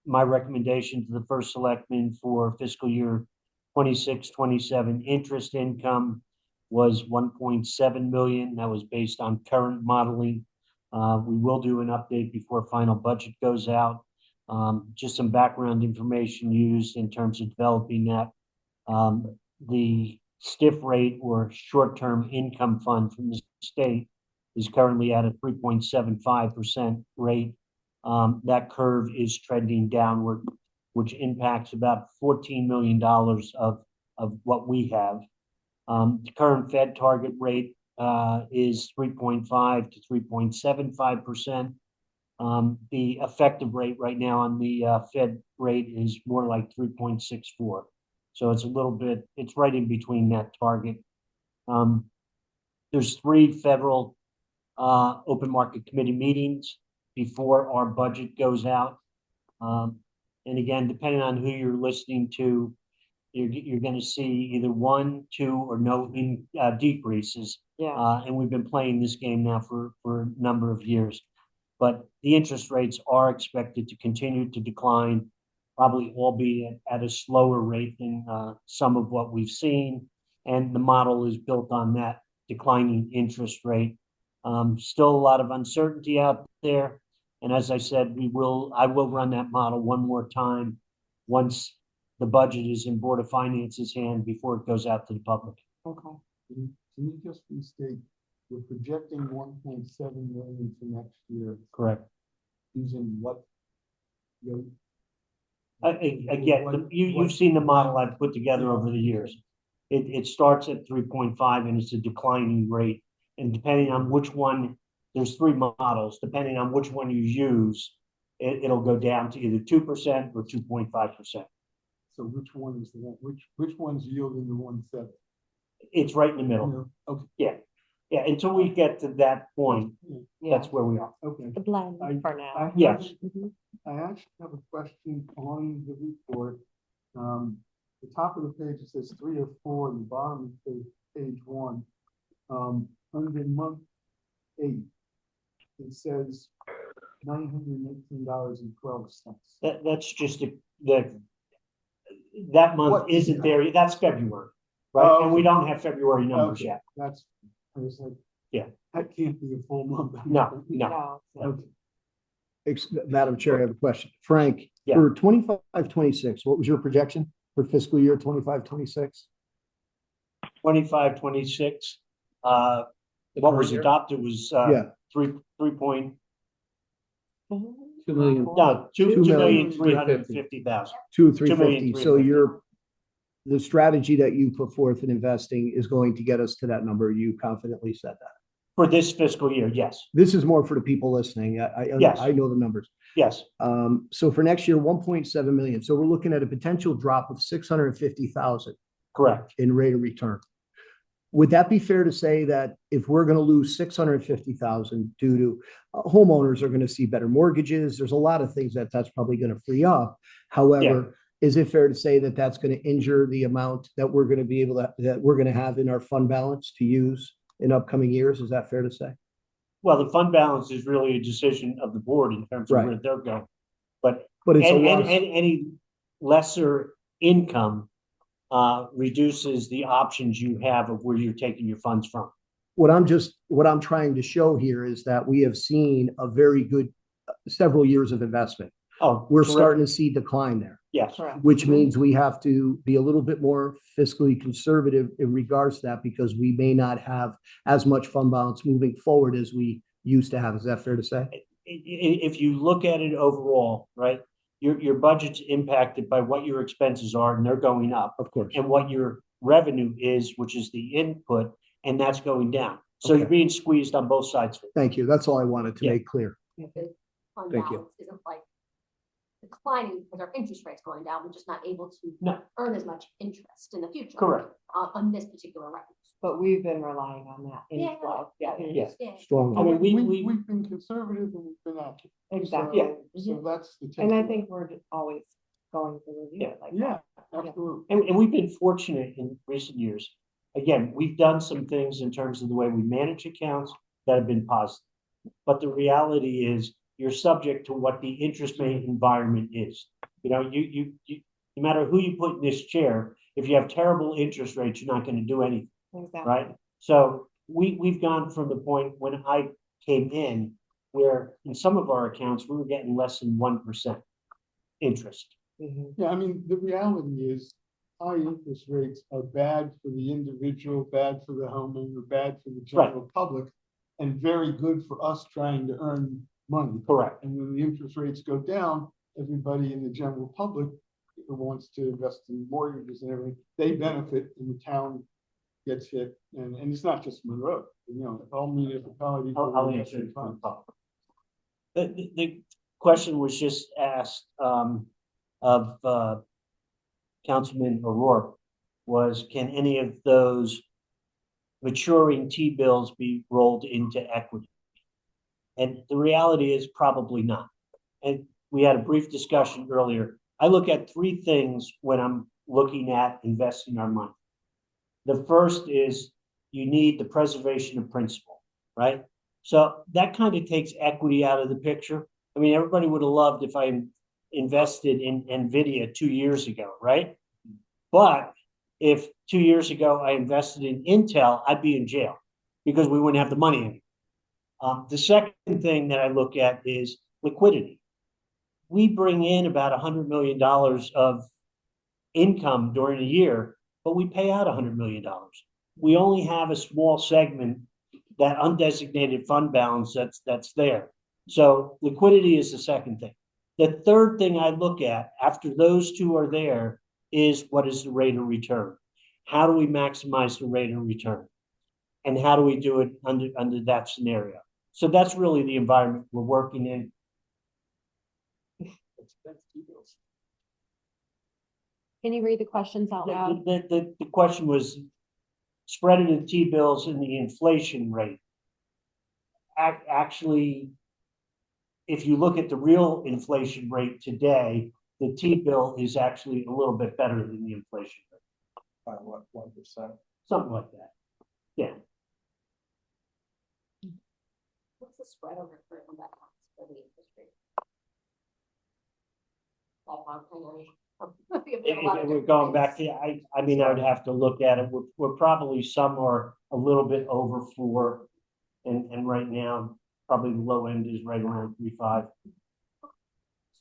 My recommendation to the first selectman for fiscal year 26-27 interest income was 1.7 million. That was based on current modeling. We will do an update before final budget goes out. Just some background information used in terms of developing that. The stiff rate or short-term income fund from the state is currently at a 3.75% rate. That curve is trending downward, which impacts about $14 million of what we have. The current Fed target rate is 3.5 to 3.75%. The effective rate right now on the Fed rate is more like 3.64. So it's a little bit, it's right in between that target. There's 3 federal open market committee meetings before our budget goes out. And again, depending on who you're listening to, you're going to see either 1, 2, or no decreases. And we've been playing this game now for a number of years. But the interest rates are expected to continue to decline, probably albeit at a slower rate than some of what we've seen. And the model is built on that declining interest rate. Still a lot of uncertainty out there. And as I said, I will run that model one more time once the budget is in Board of Finance's hand before it goes out to the public. Okay. Can you just restate, we're projecting 1.7 million for next year Correct. using what? Again, you've seen the model I've put together over the years. It starts at 3.5 and it's a declining rate. And depending on which one, there's 3 models, depending on which one you use, it'll go down to either 2% or 2.5%. So which one is the one, which one's yielding the 1.7? It's right in the middle. Okay. Yeah, until we get to that point, that's where we are. Okay. The blend for now. Yes. I actually have a question on the report. The top of the page, it says 3 or 4, and the bottom is page 1. Under month 8, it says $918.12. That's just that month isn't there. That's February, right? And we don't have February numbers yet. I was like, yeah, that can't be a full month. No. Okay. Madam Chair, I have a question. Frank, Yeah. for 25-26, what was your projection for fiscal year 25-26? 25-26. What was adopted was 3.2 million. No, 2,350,000. 2,350. So the strategy that you put forth in investing is going to get us to that number. You confidently said that. For this fiscal year, yes. This is more for the people listening. Yes. I know the numbers. Yes. So for next year, 1.7 million. So we're looking at a potential drop of 650,000. Correct. In rate of return. Would that be fair to say that if we're going to lose 650,000 due to homeowners are going to see better mortgages, there's a lot of things that's probably going to free up. However, is it fair to say that that's going to injure the amount that we're going to be able to, that we're going to have in our fund balance to use in upcoming years? Is that fair to say? Well, the fund balance is really a decision of the board in terms of where they're going. But it's any lesser income reduces the options you have of where you're taking your funds from. What I'm trying to show here is that we have seen a very good several years of investment. Oh, we're starting to see decline there. Yes. Which means we have to be a little bit more fiscally conservative in regards to that, because we may not have as much fund balance moving forward as we used to have. Is that fair to say? If you look at it overall, right, your budget's impacted by what your expenses are, and they're going up, Of course. and what your revenue is, which is the input, and that's going down. So you're Okay. being squeezed on both sides of it. Thank you. That's all I wanted to Yeah. make clear. The fund Thank you. balance isn't like declining because our interest rate's going down. We're just not able to No. earn as much interest in the future. Correct. On this particular revenue. But we've been relying on that Yeah. inflow. Yeah, Yeah. Yeah. Strong. I mean, We've been conservative and we've been accurate. exactly. So that's the. And I takeaway. think we're always going to review it like Yeah, that. absolutely. And we've been fortunate in recent years. Again, we've done some things in terms of the way we manage accounts that have been positive. But the reality is you're subject to what the interest rate environment is. You know, no matter who you put in this chair, if you have terrible interest rates, you're not going to do anything, Exactly. right? So we've gone from the point when I came in where in some of our accounts, we were getting less than 1% interest. Mhm. Yeah, I mean, the reality is high interest rates are bad for the individual, bad for the homeowner, bad for the general public, and very good for us trying to earn money. Correct. And when the interest rates go down, everybody in the general public who wants to invest in mortgages and everything, they benefit and the town gets hit. And it's not just Monroe, you know, all municipalities. I'll answer it from the top. The question was just asked of Councilman O'Rourke was, can any of those maturing T-bills be rolled into equity? And the reality is probably not. And we had a brief discussion earlier. I look at three things when I'm looking at investing our money. The first is you need the preservation of principal, right? So that kind of takes equity out of the picture. I mean, everybody would have loved if I invested in NVIDIA 2 years ago, right? But if 2 years ago I invested in Intel, I'd be in jail because we wouldn't have the money anymore. The second thing that I look at is liquidity. We bring in about $100 million of income during a year, but we pay out $100 million. We only have a small segment, that undesignated fund balance that's there. So liquidity is the second thing. The third thing I look at after those two are there is what is the rate of return? How do we maximize the rate of return? And how do we do it under that scenario? So that's really the environment we're working in. Can you read the questions out loud? The question was spread of the T-bills and the inflation rate. Actually, if you look at the real inflation rate today, the T-bill is actually a little bit better than the inflation rate. By what, 1%? Something like that. Yeah. What's the spread over current on that for the interest rate? If we're going back to, I mean, I would have to look at it. We're probably some are a little bit over 4, and right now probably the low end is right around 3.5.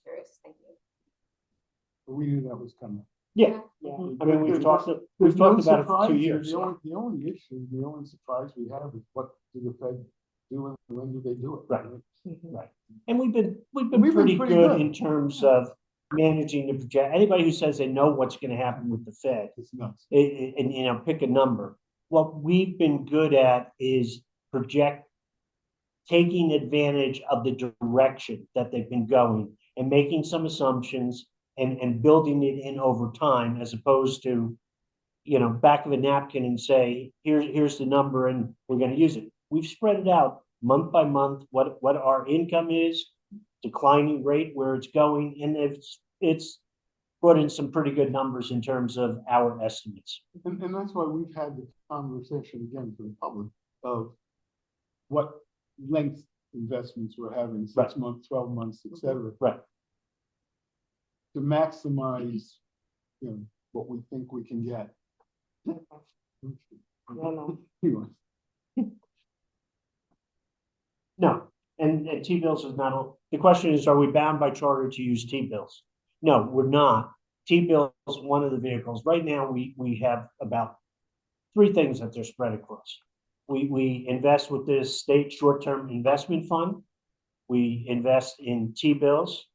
Curious, thank you. But we knew that was coming. Yeah, Yeah. I mean, we've talked There's no about it for surprise 2 here. years. The only issue, the only surprise we have is what do the Fed do and when do they do it? Right. Mhm. Right. And we've been We've been pretty pretty good good. in terms of managing the project. Anybody who says they know what's going to happen with the Fed, It's nuts. and you know, pick a number. What we've been good at is taking advantage of the direction that they've been going and making some assumptions and building it in over time, as opposed to, you know, back of a napkin and say, here's the number and we're going to use it. We've spread it out month by month, what our income is, declining rate, where it's going, and it's brought in some pretty good numbers in terms of our estimates. And that's why we've had the conversation again for the public of what length investments we're having, 6 months, 12 months, et cetera. Right. To maximize, you know, what we think we can get. No. Anyway, No, and T-bills is not, the question is, are we bound by charter to use T-bills? No, we're not. T-bills is one of the vehicles. Right now, we have about 3 things that they're spread across. We invest with the state short-term investment fund. We invest in T-bills.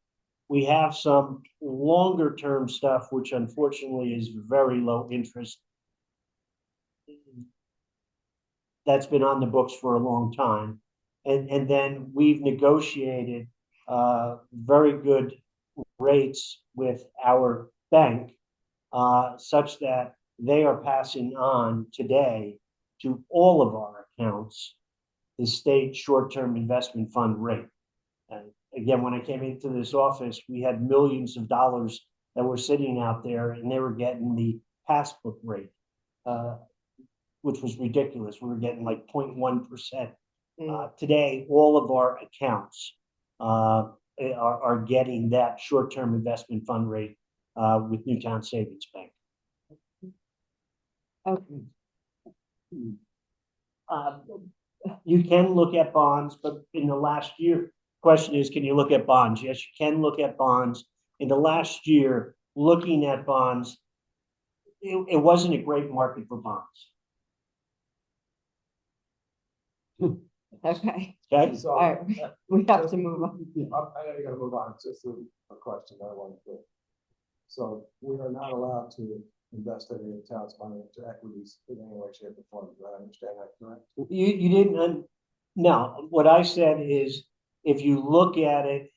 We have some longer-term stuff, which unfortunately is very low interest. That's been on the books for a long time. And then we've negotiated very good rates with our bank, such that they are passing on today to all of our accounts the state short-term investment fund rate. And again, when I came into this office, we had millions of dollars that were sitting out there, and they were getting the passbook rate, which was ridiculous. We were getting like 0.1%. Today, all of our accounts are getting that short-term investment fund rate with Newtown Savings Bank. Okay. You can look at bonds, but in the last year, question is, can you look at bonds? Yes, you can look at bonds. In the last year, looking at bonds, it wasn't a great market for bonds. Okay, Okay. So, all right, we have to move on. I know you gotta move on, it's just a question I wanted to. So we are not allowed to invest any of the town's money into equities in any way, shape, or form. Do I understand that correct? You didn't, no, what I said is, if you look at it,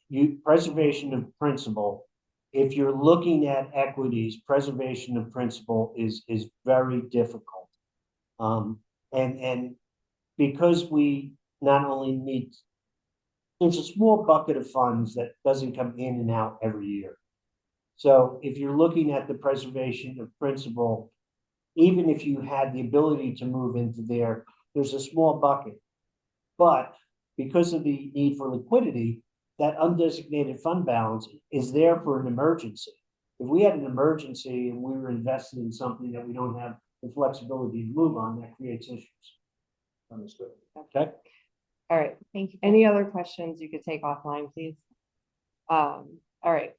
preservation of principle, if you're looking at equities, preservation of principle is very difficult. And because we not only need, there's a small bucket of funds that doesn't come in and out every year. So if you're looking at the preservation of principle, even if you had the ability to move into there, there's a small bucket. But because of the need for liquidity, that undesignated fund balance is there for an emergency. If we had an emergency and we were invested in something that we don't have the flexibility to move on, that creates issues. Understood. Okay. All right, Thank you. any other questions you could take offline, please? All right,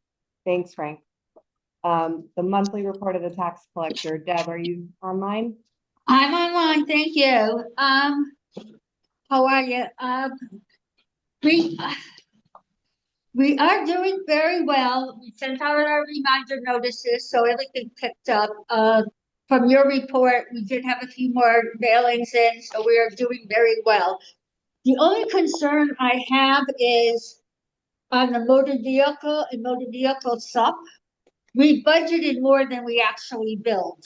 thanks, Frank. The monthly report of the tax collector. Deb, are you online? I'm online, thank you. How are you? We are doing very well. We sent out our reminder notices, so everything picked up. From your report, we did have a few more mailings in, so we are doing very well. The only concern I have is on the motor vehicle and motor vehicle sup. We budgeted more than we actually billed.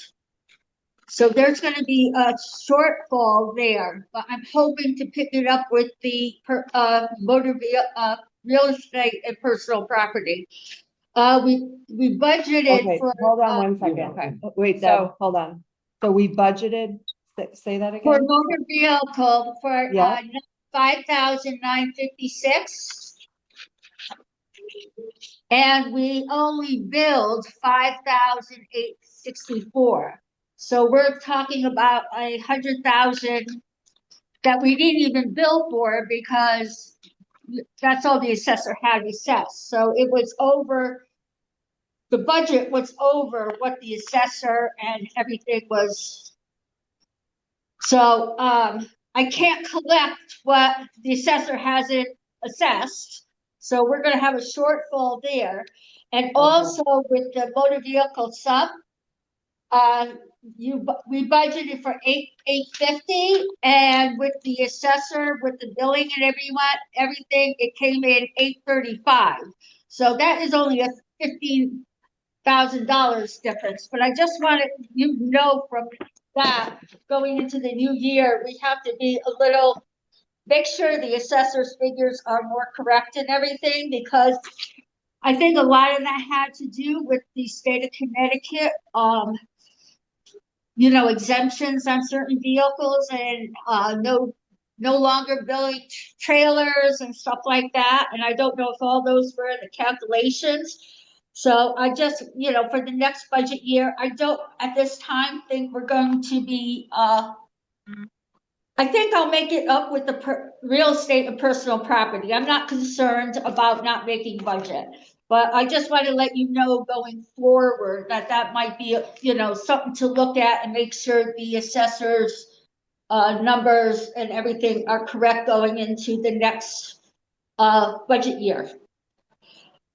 So there's going to be a shortfall there, but I'm hoping to pick it up with the motor vehicle, real estate and personal property. We budgeted Okay, for hold on one second. Okay. Wait, Deb, So- hold on. So we budgeted, say that for again? motor vehicle for Yeah. 5,956. And we only billed 5,864. So we're talking about 100,000 that we didn't even bill for because that's all the assessor had assessed. So it was over, the budget was over what the assessor and everything was. So I can't collect what the assessor hasn't assessed. So we're gonna have a shortfall there. And also with the motor vehicle sub, we budgeted for 850, and with the assessor, with the billing and everything, it came in 835. So that is only a $15,000 difference. But I just wanted you to know from that going into the new year, we have to be a little, make sure the assessor's figures are more correct and everything, because I think a lot of that had to do with the state of Connecticut, exemptions on certain vehicles and no longer billing trailers and stuff like that. And I don't know if all those were in the calculations. So I just, for the next budget year, I don't at this time think we're going to be, I think I'll make it up with the real estate and personal property. I'm not concerned about not making budget. But I just want to let you know going forward that might be, something to look at and make sure the assessors numbers and everything are correct going into the next budget year.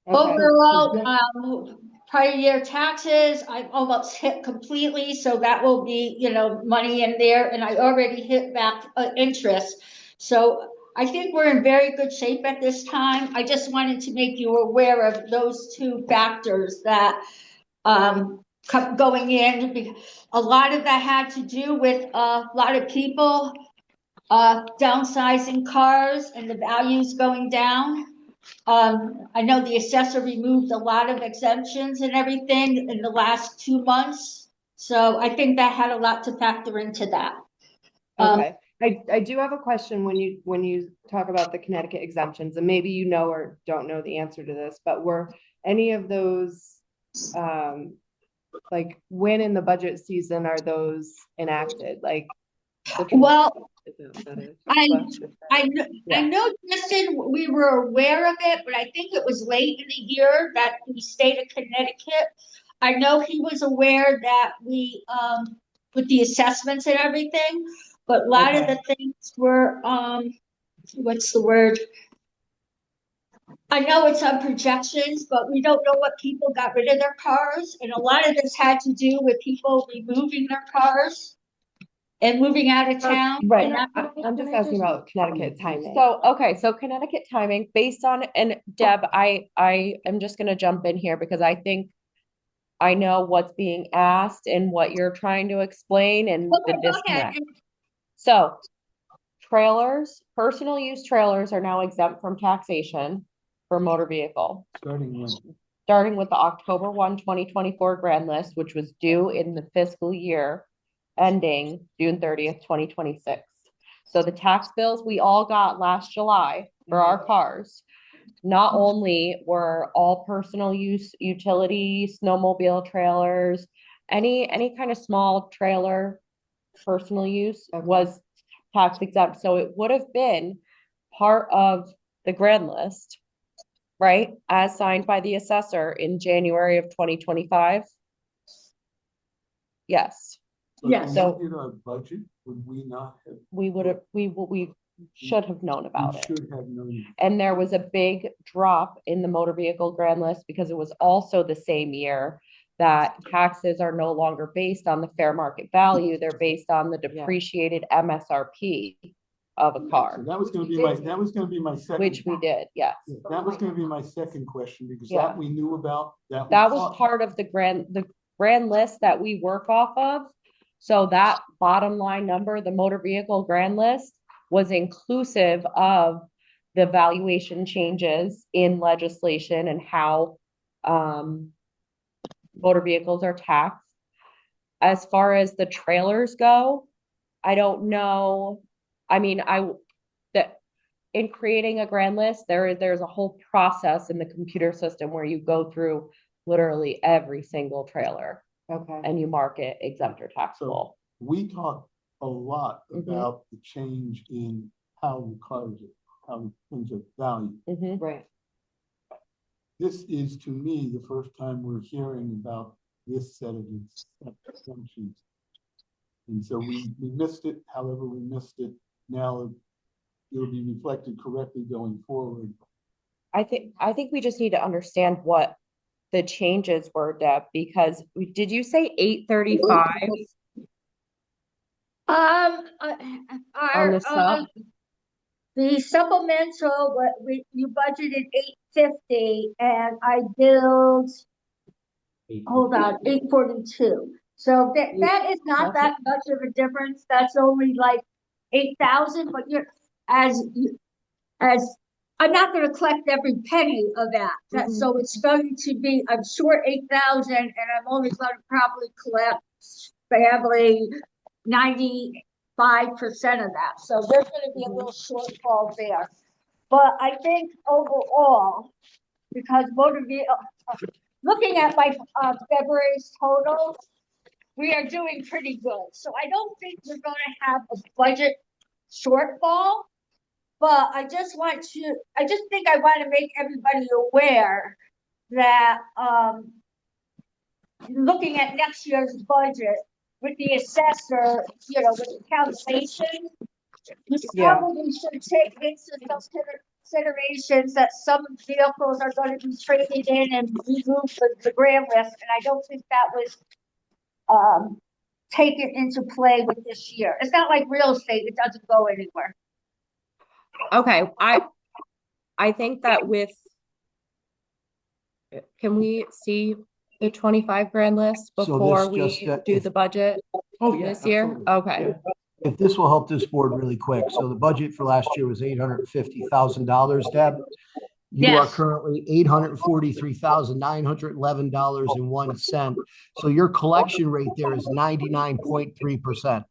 Okay. Overall, prior year taxes, I've almost hit completely, so that will be, money in there, and I already hit back interest. So I think we're in very good shape at this time. I just wanted to make you aware of those two factors that kept going in. A lot of that had to do with a lot of people downsizing cars and the values going down. I know the assessor removed a lot of exemptions and everything in the last 2 months. So I think that had a lot to factor into that. Okay, I do have a question when you talk about the Connecticut exemptions, and maybe you know or don't know the answer to this, but were any of those, like, when in the budget season are those enacted? Like, Well, that is. I know, Justin, we were aware of it, but I think it was late in the year that the state of Connecticut, I know he was aware that we, with the assessments and everything, but a lot of the things were, what's the word? I know it's on projections, but we don't know what people got rid of their cars, and a lot of this had to do with people removing their cars and moving out of town. Right, And I'm just asking about Connecticut timing. So Connecticut timing based on, and Deb, I am just gonna jump in here because I think I know what's being asked and what you're trying to explain and the Okay, go ahead. disconnect. So trailers, personal use trailers are now exempt from taxation for motor vehicle, starting with the October 1, 2024 grand list, which was due in the fiscal year ending June 30th, 2026. So the tax bills we all got last July for our cars, not only were all personal use utility, snowmobile trailers, any kind of small trailer, personal use was tax exempt. So it would have been part of the grand list, right? As signed by the assessor in January of 2025. Yes. Yes. So in our budget, would we not have? we should have known about it. Should have known. And there was a big drop in the motor vehicle grand list because it was also the same year that taxes are no longer based on the fair market value. They're based on the depreciated MSRP of a car. So that was gonna be my second. Which we did, yes. That was gonna be my second question, because Yeah. that we knew about, That was part of the grand list that we work off of. So that bottom line number, the motor vehicle grand list, was inclusive of the valuation changes in legislation and how motor vehicles are taxed. As far as the trailers go, I don't know. I mean, that in creating a grand list, there's a whole process in the computer system where you go through literally every single trailer. Okay. And you mark it exempt or taxable. we talked a lot about the change in how the cars, how things are valued. Right. This is, to me, the first time we're hearing about this set of assumptions. And so we missed it, however we missed it. Now it'll be reflected correctly going forward. I think we just need to understand what the changes were, Deb, because did you say 835? On the sub? The supplemental, you budgeted 850 and I billed, hold on, 842. So that is not that much of a difference. That's only like 8,000, but as I'm not going to collect every penny of that. So it's going to be, I'm short 8,000 and I'm only going to probably collect family 95% of that. So there's going to be a little shortfall there. But I think overall, because motor vehicle, looking at my February's totals, we are doing pretty good. So I don't think we're going to have a budget shortfall. But I just think I want to make everybody aware that looking at next year's budget, with the assessor, you know, with the calculation. You Yeah. probably should take into considerations that some vehicles are gonna be traded in and removed from the grand list, and I don't think that was taken into play with this year. It's not like real estate, it doesn't go anywhere. Okay, I think that with, can we see the 25 grand list So before this we just, do if- the budget Oh, yeah, this year? absolutely. Okay, If this will help this board really quick, so the budget for last year was $850,000, Deb. You are Yes. currently $843,911.01. So your collection rate there is 99.3%.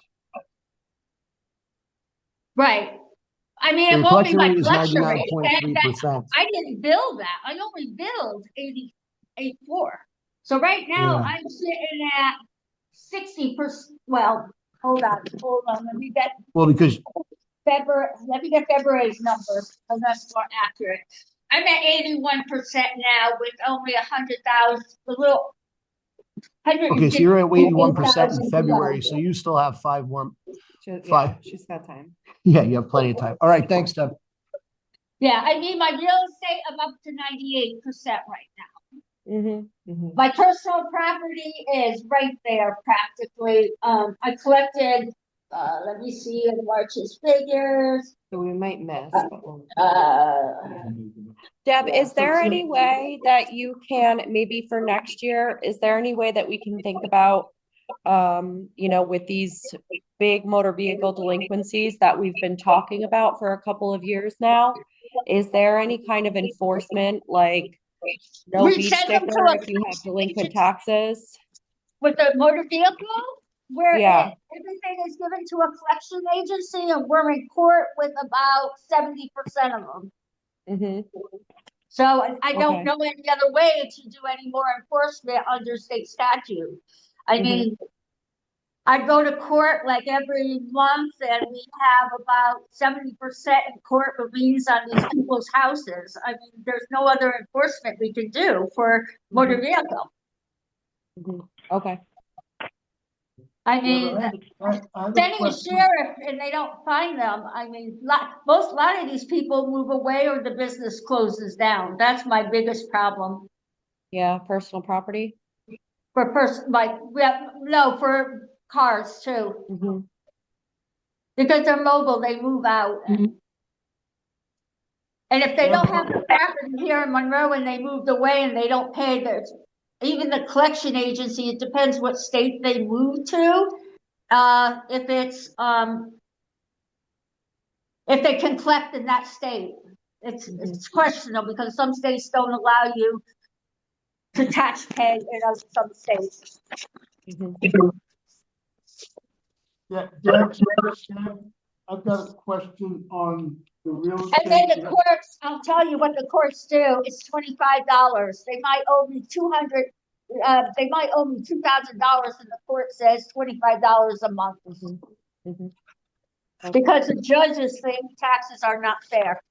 Right. I mean, So it your won't be collection my rate is collection rate. 99.3%. I didn't bill that. I only billed 84. So right now Yeah. I'm sitting at 60%. Well, hold on. Let me get Well, because February's numbers, because that's more accurate. I'm at 81% now with only 100,000, a little. okay, so you're at 81% in 150,000 February, so you still have five more. Yeah, Five. she's got time. Yeah, you have plenty of time. All right, thanks, Deb. Yeah, I mean, my real estate, I'm up to 98% right now. My personal property is right there practically. I collected, let me see, in March's figures. So we might miss, but we'll. Deb, Yeah, is there any way that you can, maybe for next year, is there any way that we can think about, you know, with these big motor vehicle delinquencies that we've been talking about for a couple of years now? Is there any kind of enforcement, like no We beach send them to sticker a if you have delinquent taxes? with the motor vehicle, where Yeah. everything is given to a collection agency, and we're in court with about 70% of them. So I don't Okay. know any other way to do any more enforcement under state statute. I mean, I go to court like every month, and we have about 70% in court with liens on these people's houses. I mean, there's no other enforcement we can do for motor vehicle. Okay. I mean, I have a sending a question. sheriff and they don't find them. I mean, a lot of these people move away or the business closes down. That's my biggest problem. Yeah, personal property. For for cars too. Because they're mobile, they move out. And if they don't have the property here in Monroe and they moved away and they don't pay even the collection agency, it depends what state they move to. If it's, if they can collect in that state, it's questionable because some states don't allow you to tax pay in some states. Yeah, Deb, I've got a question on the real estate. And then the courts, I'll tell you what the courts do, it's $25. They might owe me $200, they might owe me $2,000 and the court says $25 a month. Because the judges think taxes are not fair.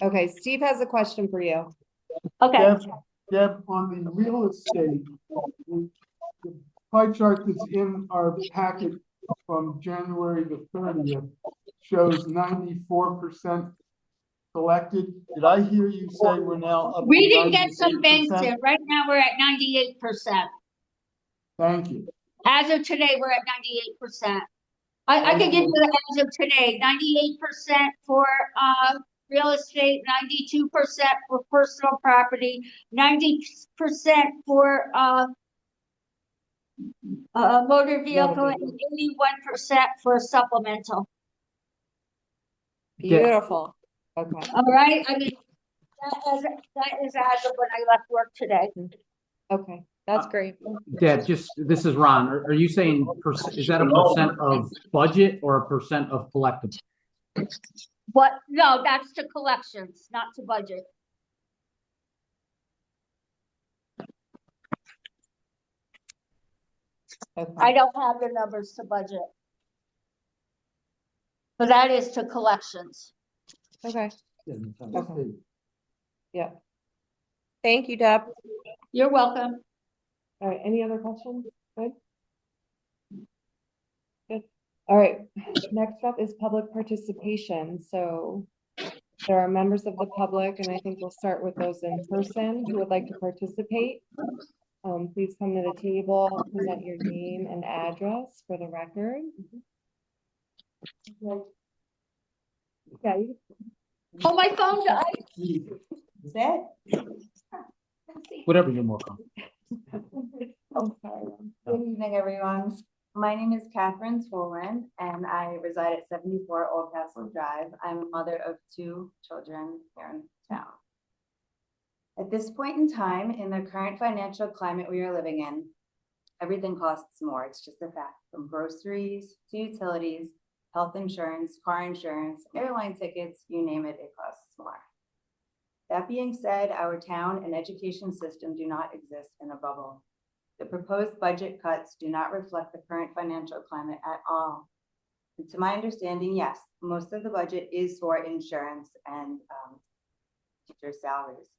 Okay, Steve has a question for you. Okay. Deb, on the real estate, the pie chart that's in our packet from January the 30th shows 94% collected. Did I hear you say we're now up to 98%? We didn't get some banks in. Right now we're at 98%. Thank you. As of today, we're at 98%. I can give you the as of today, 98% for real estate, 92% for personal property, 90% for motor vehicle, and 81% for supplemental. Beautiful. Okay. All right, I mean, that is as of when I left work today. Okay, that's great. Deb, this is Ron. Are you saying, is that a percent of budget or a percent of collectible? What? No, that's to collections, not to budget. Okay. I don't have the numbers to budget. But that is to collections. Okay. Okay. Yeah. Thank you, Deb. You're welcome. All right, any other questions? Good. All right, next up is public participation. So there are members of the public, and I think we'll start with those in person who would like to participate. Please come to the table, present your name and address for the record. Yeah, you Oh, my phone died. Is it? Whatever you're more comfortable. Oh, sorry. Good evening, everyone. My name is Catherine Tolan, and I reside at 74 Old Castle Drive. I'm a mother of 2 children here in town. At this point in time, in the current financial climate we are living in, everything costs more. It's just a fact. From groceries to utilities, health insurance, car insurance, airline tickets, you name it, it costs more. That being said, our town and education system do not exist in a bubble. The proposed budget cuts do not reflect the current financial climate at all. And to my understanding, yes, most of the budget is for insurance and teacher salaries.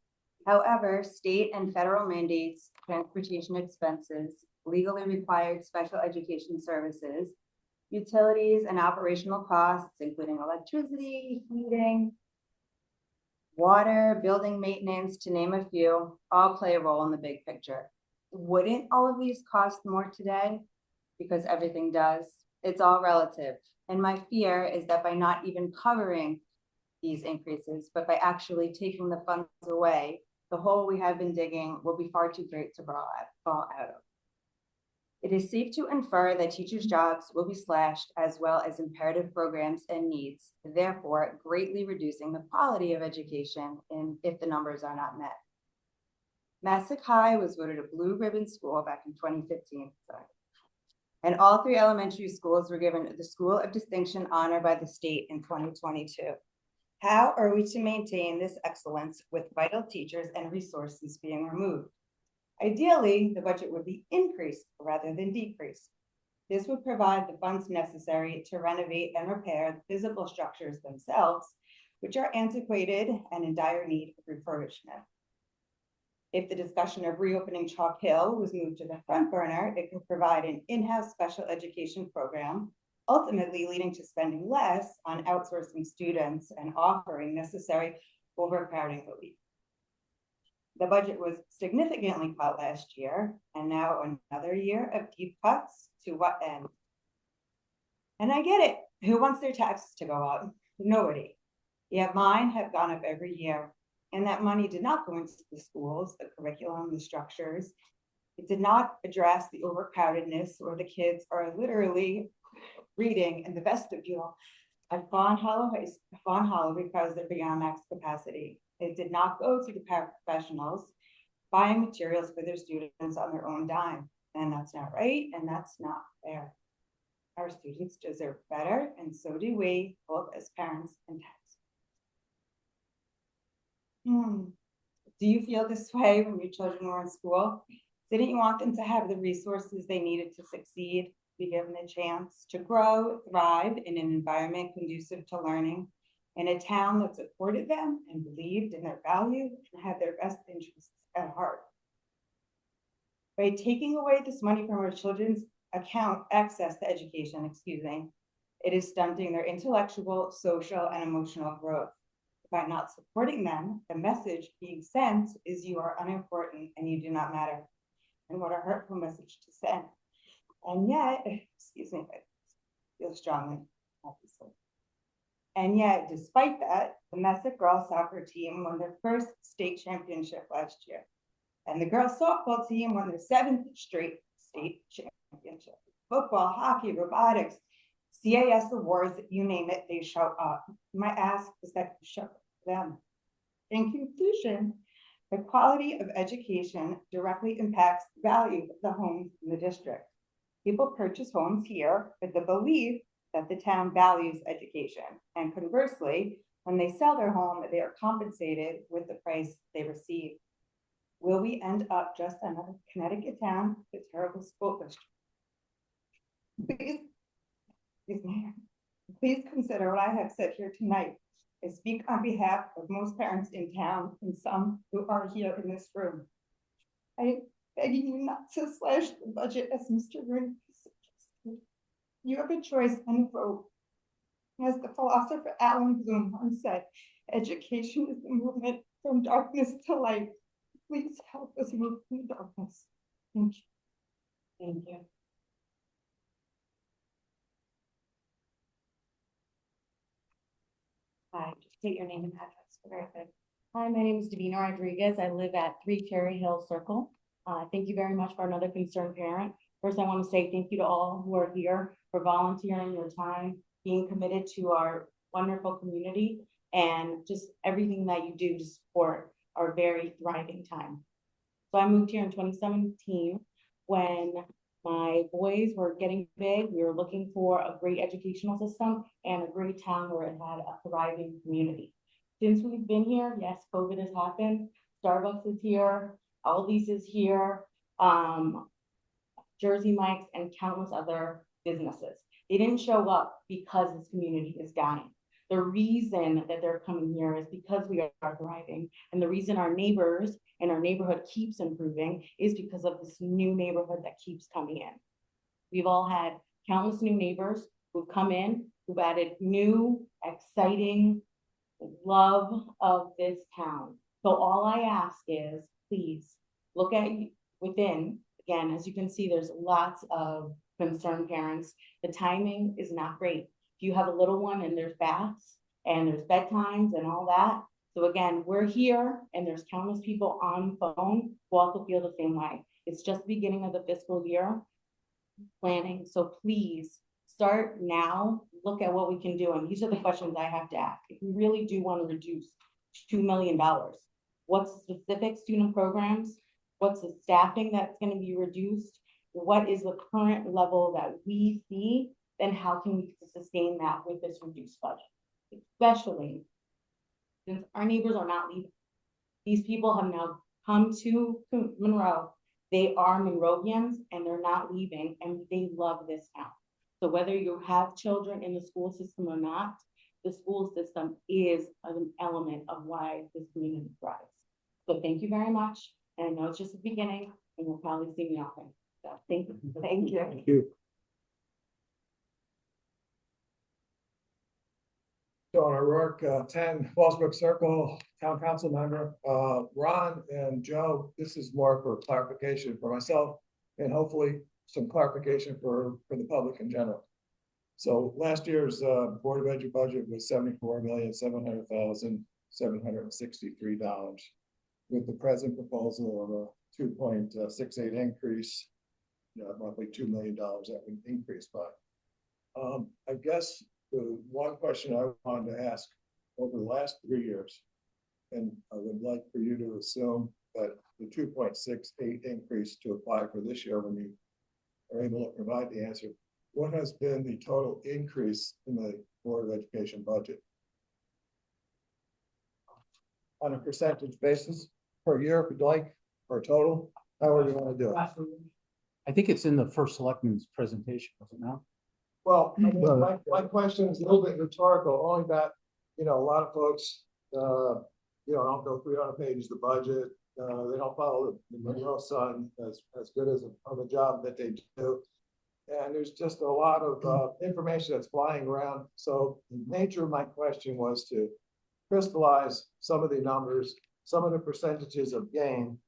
However, state and federal mandates, transportation expenses, legally required special education services, utilities and operational costs, including electricity, heating, water, building maintenance, to name a few, all play a role in the big picture. Wouldn't all of these cost more today? Because everything does. It's all relative. And my fear is that by not even covering these increases, but by actually taking the funds away, the hole we have been digging will be far too great to fall out of. It is safe to infer that teachers' jobs will be slashed, as well as imperative programs and needs, therefore greatly reducing the quality of education if the numbers are not met. Massac High was voted a blue ribbon school back in 2015. And all 3 elementary schools were given the School of Distinction honor by the state in 2022. How are we to maintain this excellence with vital teachers and resources being removed? Ideally, the budget would be increased rather than decreased. This would provide the funds necessary to renovate and repair the physical structures themselves, which are antiquated and in dire need of refurbishment. If the discussion of reopening Chalk Hill was moved to the front burner, it could provide an in-house special education program, ultimately leading to spending less on outsourcing students and offering necessary overcrowding relief. The budget was significantly cut last year, and now another year of deep cuts. To what end? And I get it. Who wants their taxes to go up? Nobody. Yet mine have gone up every year. And that money did not go into the schools, the curriculum, the structures. It did not address the overcrowdedness, or the kids are literally reading in the vestibule at Fawn Hollow because they're beyond max capacity. It did not go to the paraprofessionals buying materials for their students on their own dime. And that's not right, and that's not fair. Our students deserve better, and so do we, both as parents and taxpayers. Do you feel this way when your children were in school? Didn't you want them to have the resources they needed to succeed, be given a chance to grow, thrive in an environment conducive to learning, in a town that supported them and believed in their value and had their best interests at heart? By taking away this money from our children's access to education, it is stunting their intellectual, social, and emotional growth. By not supporting them, the message being sent is you are unimportant and you do not matter. And what a hurtful message to send. And yet, I feel strongly, obviously. And yet, despite that, the Massac girls soccer team won their first state championship last year. And the girls softball team won their 7th straight state championship. Football, hockey, robotics, CAS awards, you name it, they show up. My ask is that you show them. In conclusion, the quality of education directly impacts the value of the homes in the district. People purchase homes here with the belief that the town values education. And conversely, when they sell their home, they are compensated with the price they receive. Will we end up just another Connecticut town with a terrible school district? Please consider what I have said here tonight. I speak on behalf of most parents in town and some who are here in this room. I am begging you not to slash the budget as Mr. Green suggested. You have a choice and vote. As the philosopher Alan Bloom once said, education is the movement from darkness to light. Please help us move from the darkness. Thank you. Thank you. Hi, just state your name and address for the record. Hi, my name is Davina Rodriguez. I live at 3 Cherry Hill Circle. Thank you very much for another concerned parent. First, I want to say thank you to all who are here for volunteering your time, being committed to our wonderful community, and just everything that you do to support our very thriving time. So I moved here in 2017 when my boys were getting big. We were looking for a great educational system and a great town where it had a thriving community. Since we've been here, yes, COVID has happened. Starbucks is here, Aldi's is here, Jersey Mike's, and countless other businesses. They didn't show up because this community is dying. The reason that they're coming here is because we are thriving. And the reason our neighbors and our neighborhood keeps improving is because of this new neighborhood that keeps coming in. We've all had countless new neighbors who've come in, who've added new, exciting love of this town. So all I ask is, please look at within. Again, as you can see, there's lots of concerned parents. The timing is not great. If you have a little one and there's baths and there's bedtimes and all that. So again, we're here and there's countless people on phone who also feel the same way. It's just the beginning of the fiscal year planning. So please start now, look at what we can do. And these are the questions I have to ask. If we really do want to reduce $2 million, what's the specific student programs? What's the staffing that's going to be reduced? What is the current level that we see? Then how can we sustain that with this reduced budget? Especially since our neighbors are not leaving. These people have now come to Monroe. They are Monrovians and they're not leaving, and they love this town. So whether you have children in the school system or not, the school system is an element of why this community thrives. So thank you very much. And I know it's just the beginning, and you'll probably see me often. So thank you. Thank you. Thank you. John O'Rourke, 10 Fallsbrook Circle, Town Council member. Ron and Joe, this is more for clarification for myself and hopefully some clarification for the public in general. So last year's Board of Ed budget was $74,700,763 with the present proposal of a 2.68 increase, roughly $2 million that would increase by. I guess the one question I wanted to ask over the last 3 years, and I would like for you to assume that the 2.68 increase to apply for this year when you are able to provide the answer, what has been the total increase in the Board of Education budget? On a percentage basis per year, if you'd like, or total, however you want to do it. I think it's in the first selectman's presentation, was it not? Well, my question is a little bit rhetorical, only that, a lot of folks, don't go 300 pages of the budget. They don't follow the Monroe Sun as good as of a job that they do. And there's just a lot of information that's flying around. So the nature of my question was to crystallize some of the numbers, some of the percentages of gain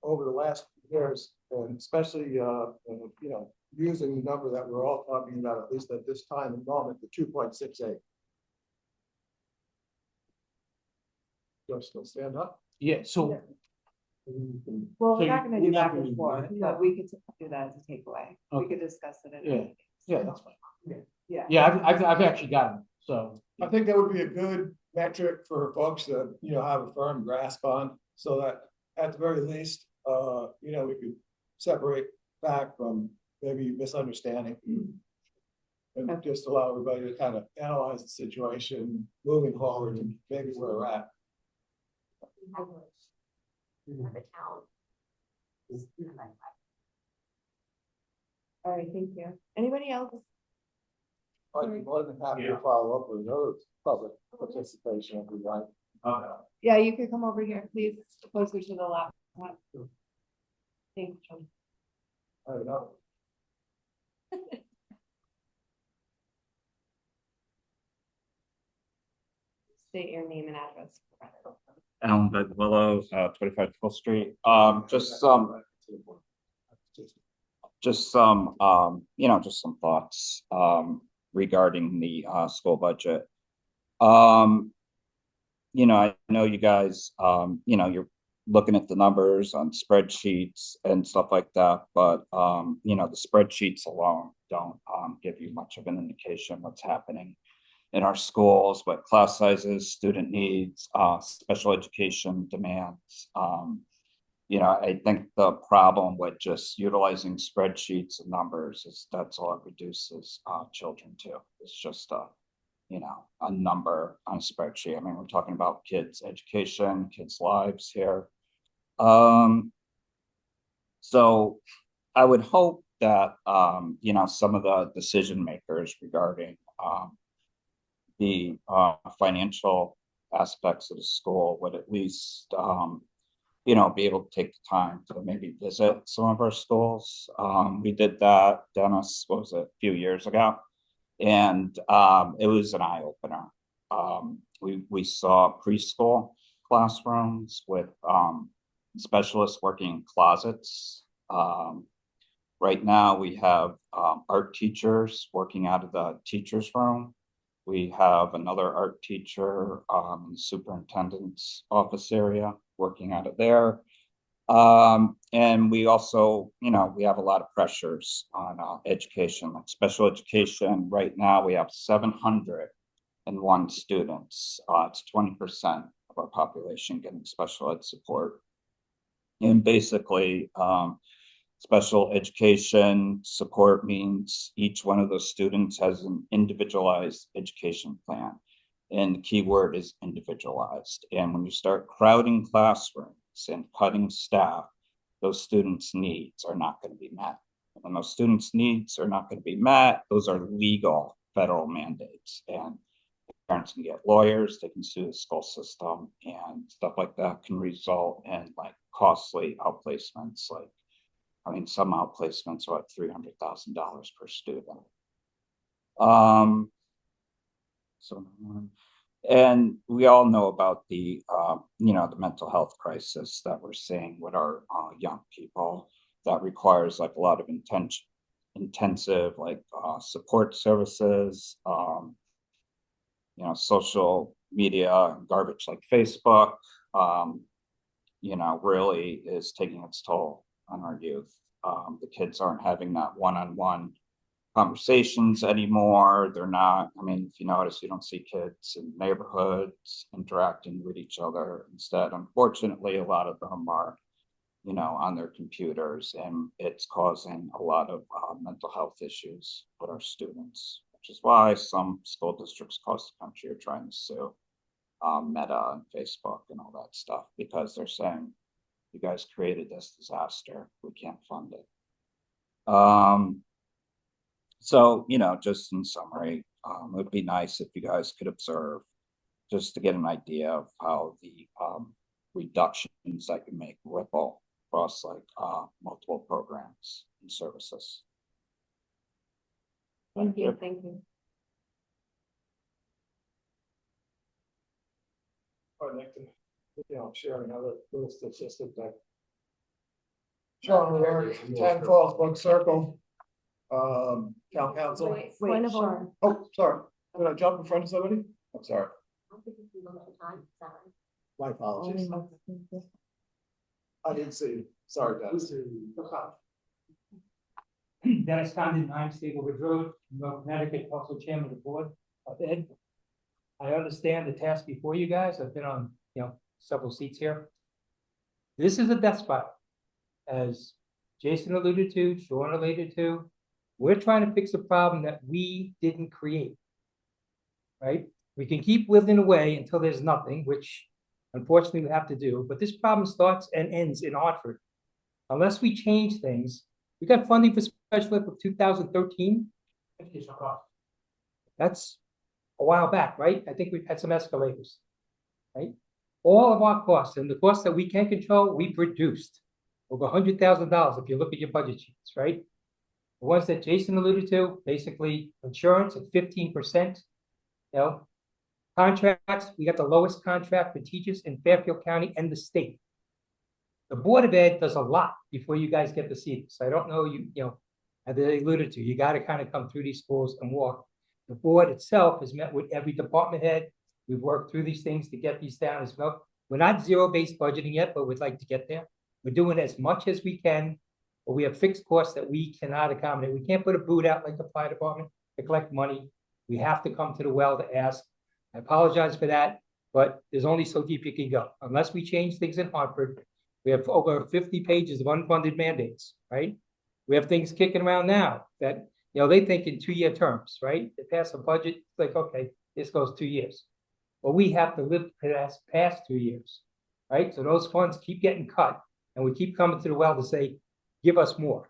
over the last years, and especially, using the number that we're all talking about, at least at this time and moment, the 2.68. Do I still stand up? Yeah, so. Well, we're So not gonna you're do not that gonna do before, that. but we could do that as a takeaway. We Okay. could discuss it. Yeah, that's fine. Yeah. Yeah, I've actually got them, so. I think that would be a good metric for folks to, have a firm grasp on, so that at the very least, we could separate fact from maybe misunderstanding. And just allow everybody to kind of analyze the situation moving forward and maybe where we're at. The town. All right, thank you. Anybody else? I'd be more than happy to follow up with another public participation if we like. Yeah, you could come over here, please, closer to the left one. Thank you. I don't know. state your name and address. Alan Bedwillow, 25 Full Street. Just some, just some thoughts, regarding the, school budget. I know you guys, you're looking at the numbers on spreadsheets and stuff like that, but, the spreadsheets alone don't, give you much of an indication what's happening in our schools, what class sizes, student needs, special education demands. I think the problem with just utilizing spreadsheets and numbers is that's all it reduces children to. It's just a number on a spreadsheet. I mean, we're talking about kids' education, kids' lives here. So I would hope that some of the decision makers regarding the financial aspects of the school would at least be able to take the time to maybe visit some of our schools. We did that, Dennis, what was it, a few years ago? And it was an eye opener. We saw preschool classrooms with specialists working in closets. Right now we have art teachers working out of the teacher's room. We have another art teacher in the superintendent's office area working out of there. And we also, we have a lot of pressures on education, like special education. Right now we have 701 students. It's 20% of our population getting special ed support. And basically, special education support means each one of those students has an individualized education plan. And the key word is individualized. And when you start crowding classrooms and cutting staff, those students' needs are not going to be met. When those students' needs are not going to be met, those are legal federal mandates. And parents can get lawyers, they can sue the school system, and stuff like that can result in like costly outplacements. Some outplacements are like $300,000 per student. And we all know about the mental health crisis that we're seeing with our young people that requires like a lot of intensive support services, social media garbage like Facebook, really is taking its toll on our youth. The kids aren't having that one-on-one conversations anymore. They're not, if you notice, you don't see kids in neighborhoods interacting with each other. Instead, unfortunately, a lot of them are, on their computers, and it's causing a lot of mental health issues with our students, which is why some school districts across the country are trying to sue Meta and Facebook and all that stuff, because they're saying, you guys created this disaster, we can't fund it. So, just in summary, it would be nice if you guys could observe just to get an idea of how the reductions that you make ripple across multiple programs and services. Thank you. Thank you. I'd like to, share another little statistic that Sean Ward, 10 Falls Book Circle, town council. Point of order. Oh, sorry. Did I jump in front of somebody? I'm sorry. My apologies. I didn't see you. Sorry, Dennis. Dennis Condon, 9 Staplewood Road, North Connecticut, also chairman of the board of Ed. I understand the task before you guys. I've been on, several seats here. This is a death spot. As Jason alluded to, Sean alluded to, we're trying to fix a problem that we didn't create, right? We can keep whittling away until there's nothing, which unfortunately we have to do, but this problem starts and ends in Hartford. Unless we change things, we got funding for special ed for 2013. That's a while back, right? I think we've had some escalators, right? All of our costs and the costs that we can't control, we've reduced over $100,000 if you look at your budget sheets, right? The ones that Jason alluded to, basically insurance at 15%, Contracts, we got the lowest contract for teachers in Fairfield County and the state. The Board of Ed does a lot before you guys get to see this. I don't know, you know, as they alluded to, you gotta kind of come through these schools and walk. The board itself has met with every department head. We've worked through these things to get these down as well. We're not zero-based budgeting yet, but we'd like to get there. We're doing as much as we can, but we have fixed costs that we cannot accommodate. We can't put a boot out like the fire department to collect money. We have to come to the well to ask. I apologize for that, but there's only so deep you can go. Unless we change things in Hartford, we have over 50 pages of unfunded mandates, right? We have things kicking around now that, you know, they think in 2-year terms, right? They pass a budget, it's like, okay, this goes 2 years. But we have to live past 2 years, right? So those funds keep getting cut, and we keep coming to the well to say, give us more,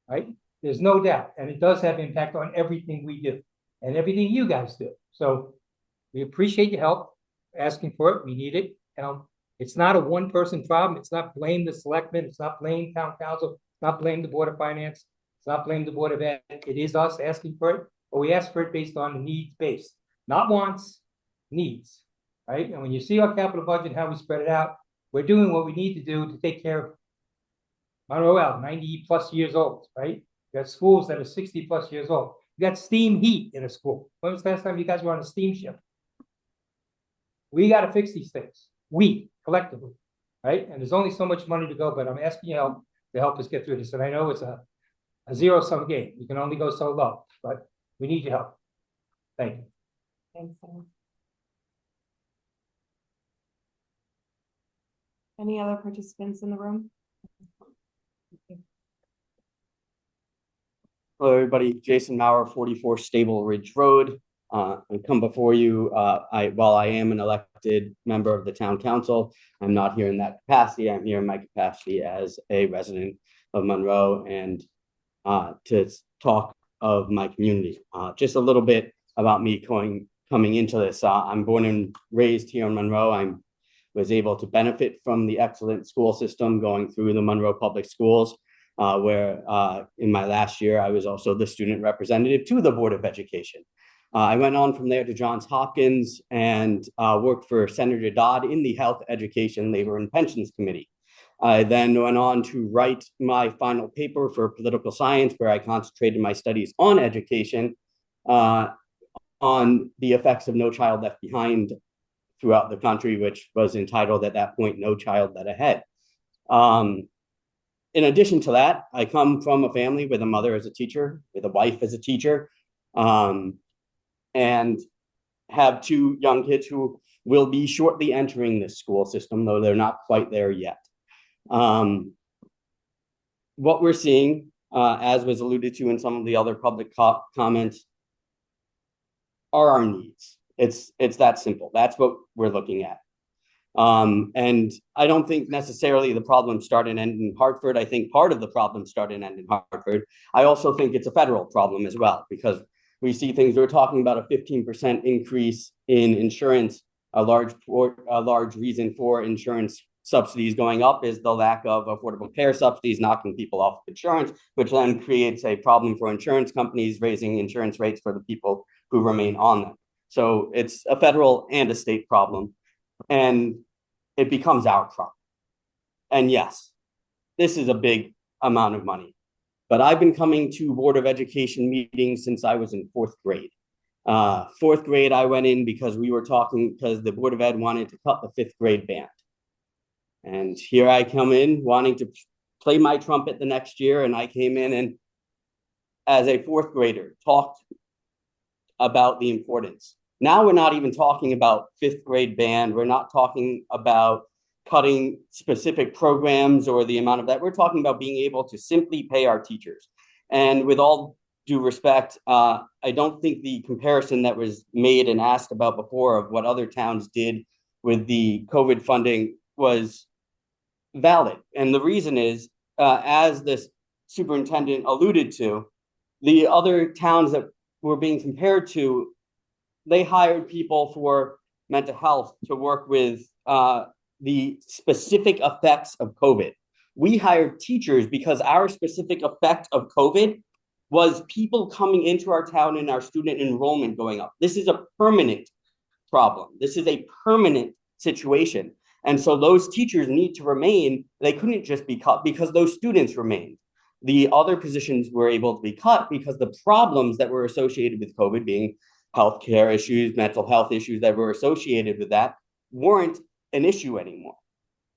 right? There's no doubt, and it does have impact on everything we do and everything you guys do. So we appreciate your help, asking for it. We need it. It's not a one-person problem. It's not blame the selectmen. It's not blame town council. It's not blame the Board of Finance. It's not blame the Board of Ed. It is us asking for it, but we ask for it based on needs-based, not wants, needs, right? And when you see our capital budget, how we spread it out, we're doing what we need to do to take care of Monroe, 90+ years old, right? You got schools that are 60+ years old. You got steam heat in a school. When was the last time you guys were on a steamship? We got to fix these things. We collectively, right? And there's only so much money to go, but I'm asking you help to help us get through this. And I know it's a zero-sum game. You can only go so low, but we need your help. Thank you. Thanks, Sam. Any other participants in the room? Hello, everybody. Jason Maurer, 44 Stable Ridge Road. I come before you. While I am an elected member of the town council, I'm not here in that capacity. I'm here in my capacity as a resident of Monroe and to talk of my community. Just a little bit about me coming into this. I'm born and raised here in Monroe. I was able to benefit from the excellent school system going through the Monroe Public Schools, where in my last year, I was also the student representative to the Board of Education. I went on from there to Johns Hopkins and worked for Senator Dodd in the Health, Education, Labor, and Pensions Committee. I then went on to write my final paper for political science, where I concentrated my studies on education, on the effects of No Child Left Behind throughout the country, which was entitled at that point, No Child Led Ahead. In addition to that, I come from a family with a mother as a teacher, with a wife as a teacher, and have 2 young kids who will be shortly entering this school system, though they're not quite there yet. What we're seeing, as was alluded to in some of the other public comments, are our needs. It's that simple. That's what we're looking at. And I don't think necessarily the problem start and end in Hartford. I think part of the problem start and end in Hartford. I also think it's a federal problem as well, because we see things. We're talking about a 15% increase in insurance. A large reason for insurance subsidies going up is the lack of affordable care subsidies, knocking people off insurance, which then creates a problem for insurance companies, raising insurance rates for the people who remain on them. So it's a federal and a state problem, and it becomes our problem. And yes, this is a big amount of money, but I've been coming to Board of Education meetings since I was in 4th grade. 4th grade, I went in because the Board of Ed wanted to cut the 5th grade band. And here I come in wanting to play my trumpet the next year. And I came in and as a 4th grader talked about the importance. Now we're not even talking about 5th grade band. We're not talking about cutting specific programs or the amount of that. We're talking about being able to simply pay our teachers. And with all due respect, I don't think the comparison that was made and asked about before of what other towns did with the COVID funding was valid. And the reason is, as this superintendent alluded to, the other towns that were being compared to, they hired people for mental health to work with the specific effects of COVID. We hired teachers because our specific effect of COVID was people coming into our town and our student enrollment going up. This is a permanent problem. This is a permanent situation. And so those teachers need to remain. They couldn't just be cut because those students remained. The other positions were able to be cut because the problems that were associated with COVID, being healthcare issues, mental health issues that were associated with that, weren't an issue anymore.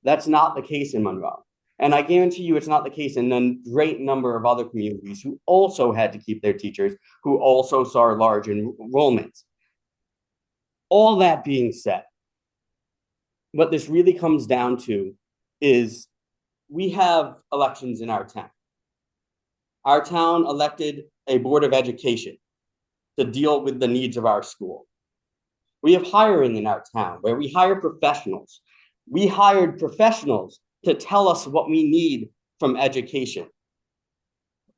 That's not the case in Monroe. And I guarantee you it's not the case in a great number of other communities who also had to keep their teachers, who also saw large enrollments. All that being said, what this really comes down to is we have elections in our town. Our town elected a board of education to deal with the needs of our school. We have hiring in our town where we hire professionals. We hired professionals to tell us what we need from education.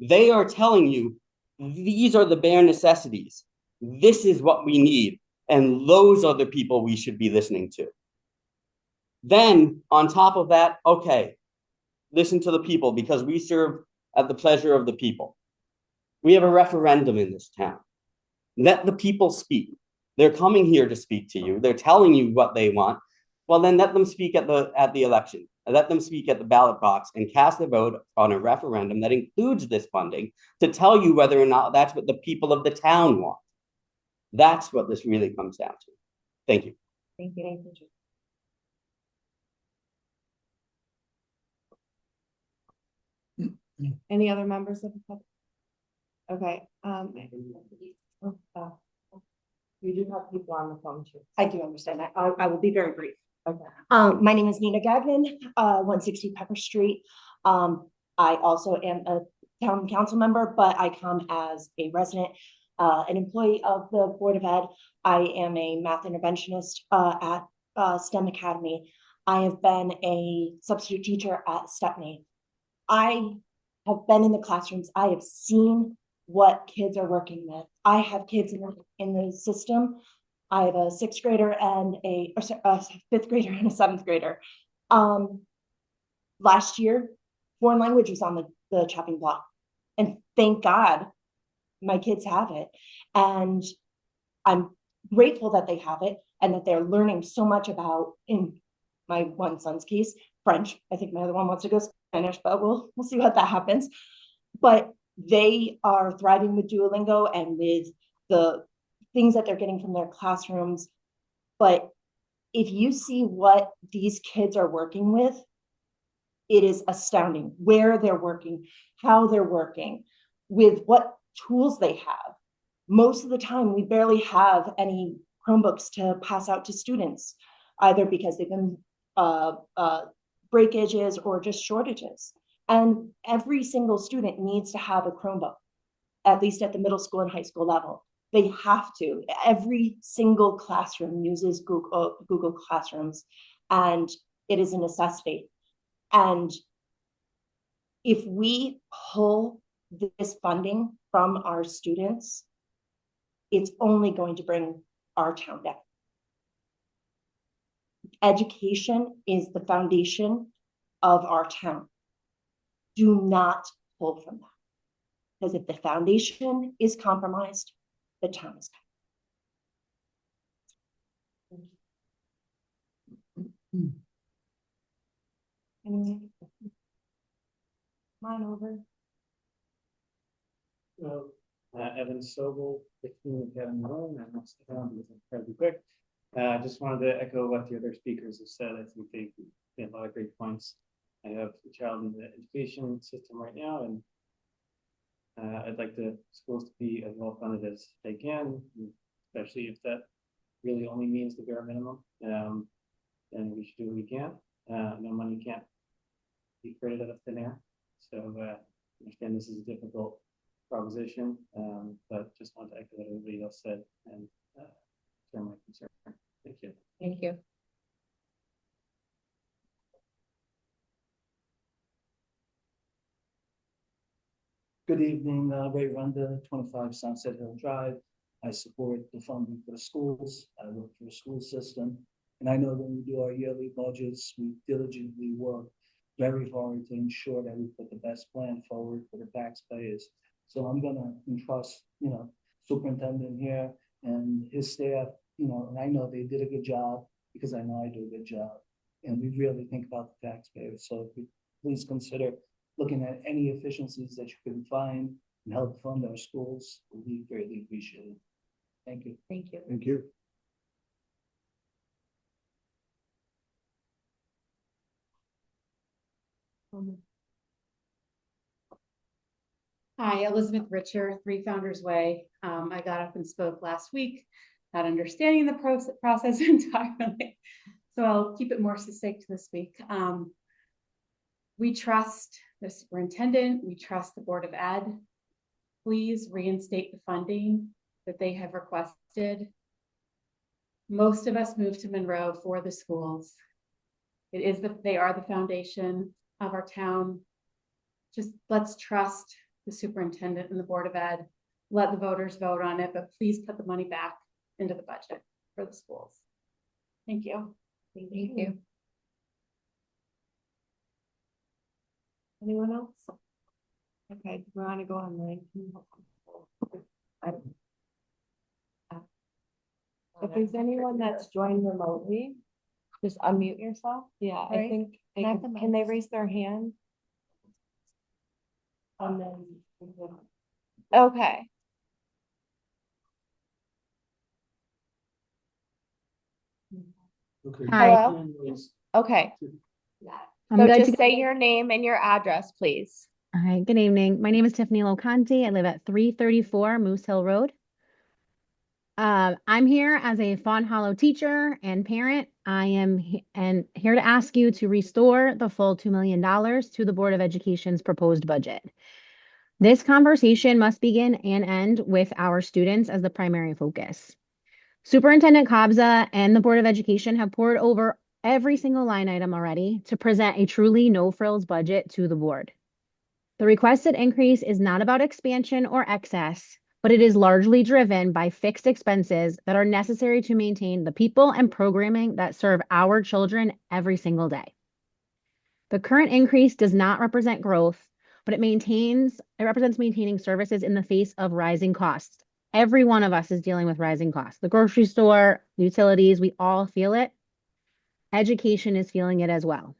They are telling you, these are the bare necessities. This is what we need. And those are the people we should be listening to. Then on top of that, okay, listen to the people because we serve at the pleasure of the people. We have a referendum in this town. Let the people speak. They're coming here to speak to you. They're telling you what they want. Well, then let them speak at the election. Let them speak at the ballot box and cast a vote on a referendum that includes this funding to tell you whether or not that's what the people of the town want. That's what this really comes down to. Thank you. Thank you. Any other members of the public? Okay, we do have people on the phone too. I do understand that. I will be very brief. Okay. My name is Nina Gagnon, 160 Pepper Street. I also am a town council member, but I come as a resident, an employee of the Board of Ed. I am a math interventionist at STEM Academy. I have been a substitute teacher at Stepney. I have been in the classrooms. I have seen what kids are working with. I have kids in the system. I have a sixth grader and a fifth grader and a seventh grader. Last year, foreign language was on the chopping block. And thank God my kids have it. And I'm grateful that they have it and that they're learning so much about, in my one son's case, French. I think my other one wants to go Spanish, but we'll see what that happens. But they are thriving with Duolingo and with the things that they're getting from their classrooms. But if you see what these kids are working with, it is astounding where they're working, how they're working, with what tools they have. Most of the time, we barely have any Chromebooks to pass out to students, either because they've been breakages or just shortages. And every single student needs to have a Chromebook, at least at the middle school and high school level. They have to. Every single classroom uses Google Classrooms, and it is a necessity. And if we pull this funding from our students, it's only going to bring our town down. Education is the foundation of our town. Do not pull from that. Because if the foundation is compromised, the town is Come on over. So, Evan Sobel, 15 Academy Road, and that's incredibly quick. I just wanted to echo what the other speakers have said. I think they made a lot of great points. I have a child in the education system right now, and I'd like the schools to be as well funded as they can, especially if that really only means the bare minimum. Then we should do what we can. No money can't be created out of thin air. So I understand this is a difficult proposition, but just want to echo what everybody else said and share my concern. Thank you. Thank you. Good evening, Ray Runda, 25 Sunset Hill Drive. I support the funding for the schools. I work for the school system. And I know when we do our yearly budgets, we diligently work very hard to ensure that we put the best plan forward for the taxpayers. So I'm gonna entrust, superintendent here and his staff, and I know they did a good job because I know I do a good job. And we really think about the taxpayers. So if you please consider looking at any efficiencies that you can find and help fund our schools, will be greatly appreciated. Thank you. Thank you. Thank you. Hi, Elizabeth Richer, 3 Founders Way. I got up and spoke last week, not understanding the process entirely. So I'll keep it more succinct this week. We trust the superintendent, we trust the Board of Ed. Please reinstate the funding that they have requested. Most of us moved to Monroe for the schools. They are the foundation of our town. Just let's trust the superintendent and the Board of Ed. Let the voters vote on it, but please put the money back into the budget for the schools. Thank you. Thank you. Anyone else? Okay, we want to go online. If there's anyone that's joined remotely, Just unmute yourself. yeah, I Right. think, Not the can they mouse. raise their hand? And then. Okay. Okay. Hello? Okay. I'm So good to just say your name and your address, please. All right, good evening. My name is Tiffany Locanti. I live at 334 Moose Hill Road. I'm here as a Fawn Hollow teacher and parent. I am here to ask you to restore the full $2 million to the Board of Education's proposed budget. This conversation must begin and end with our students as the primary focus. Superintendent Kobza and the Board of Education have poured over every single line item already to present a truly no-frills budget to the board. The requested increase is not about expansion or excess, but it is largely driven by fixed expenses that are necessary to maintain the people and programming that serve our children every single day. The current increase does not represent growth, but it represents maintaining services in the face of rising costs. Every one of us is dealing with rising costs. The grocery store, utilities, we all feel it. Education is feeling it as well.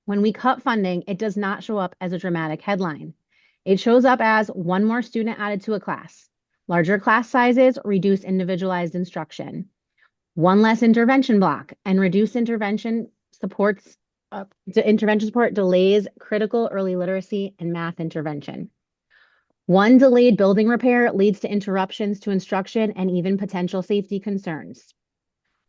When we cut funding, it does not show up as a dramatic headline. It shows up as one more student added to a class, larger class sizes, reduce individualized instruction, one less intervention block, and reduced intervention support delays critical early literacy and math intervention. One delayed building repair leads to interruptions to instruction and even potential safety concerns.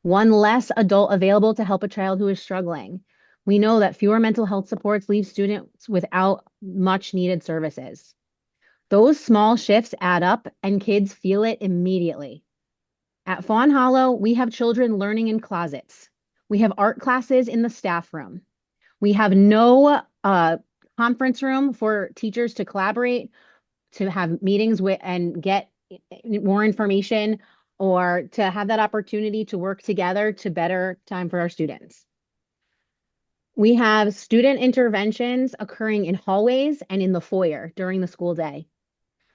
One less adult available to help a child who is struggling. We know that fewer mental health supports leave students without much needed services. Those small shifts add up and kids feel it immediately. At Fawn Hollow, we have children learning in closets. We have art classes in the staff room. We have no conference room for teachers to collaborate, to have meetings with and get more information, or to have that opportunity to work together to better time for our students. We have student interventions occurring in hallways and in the foyer during the school day.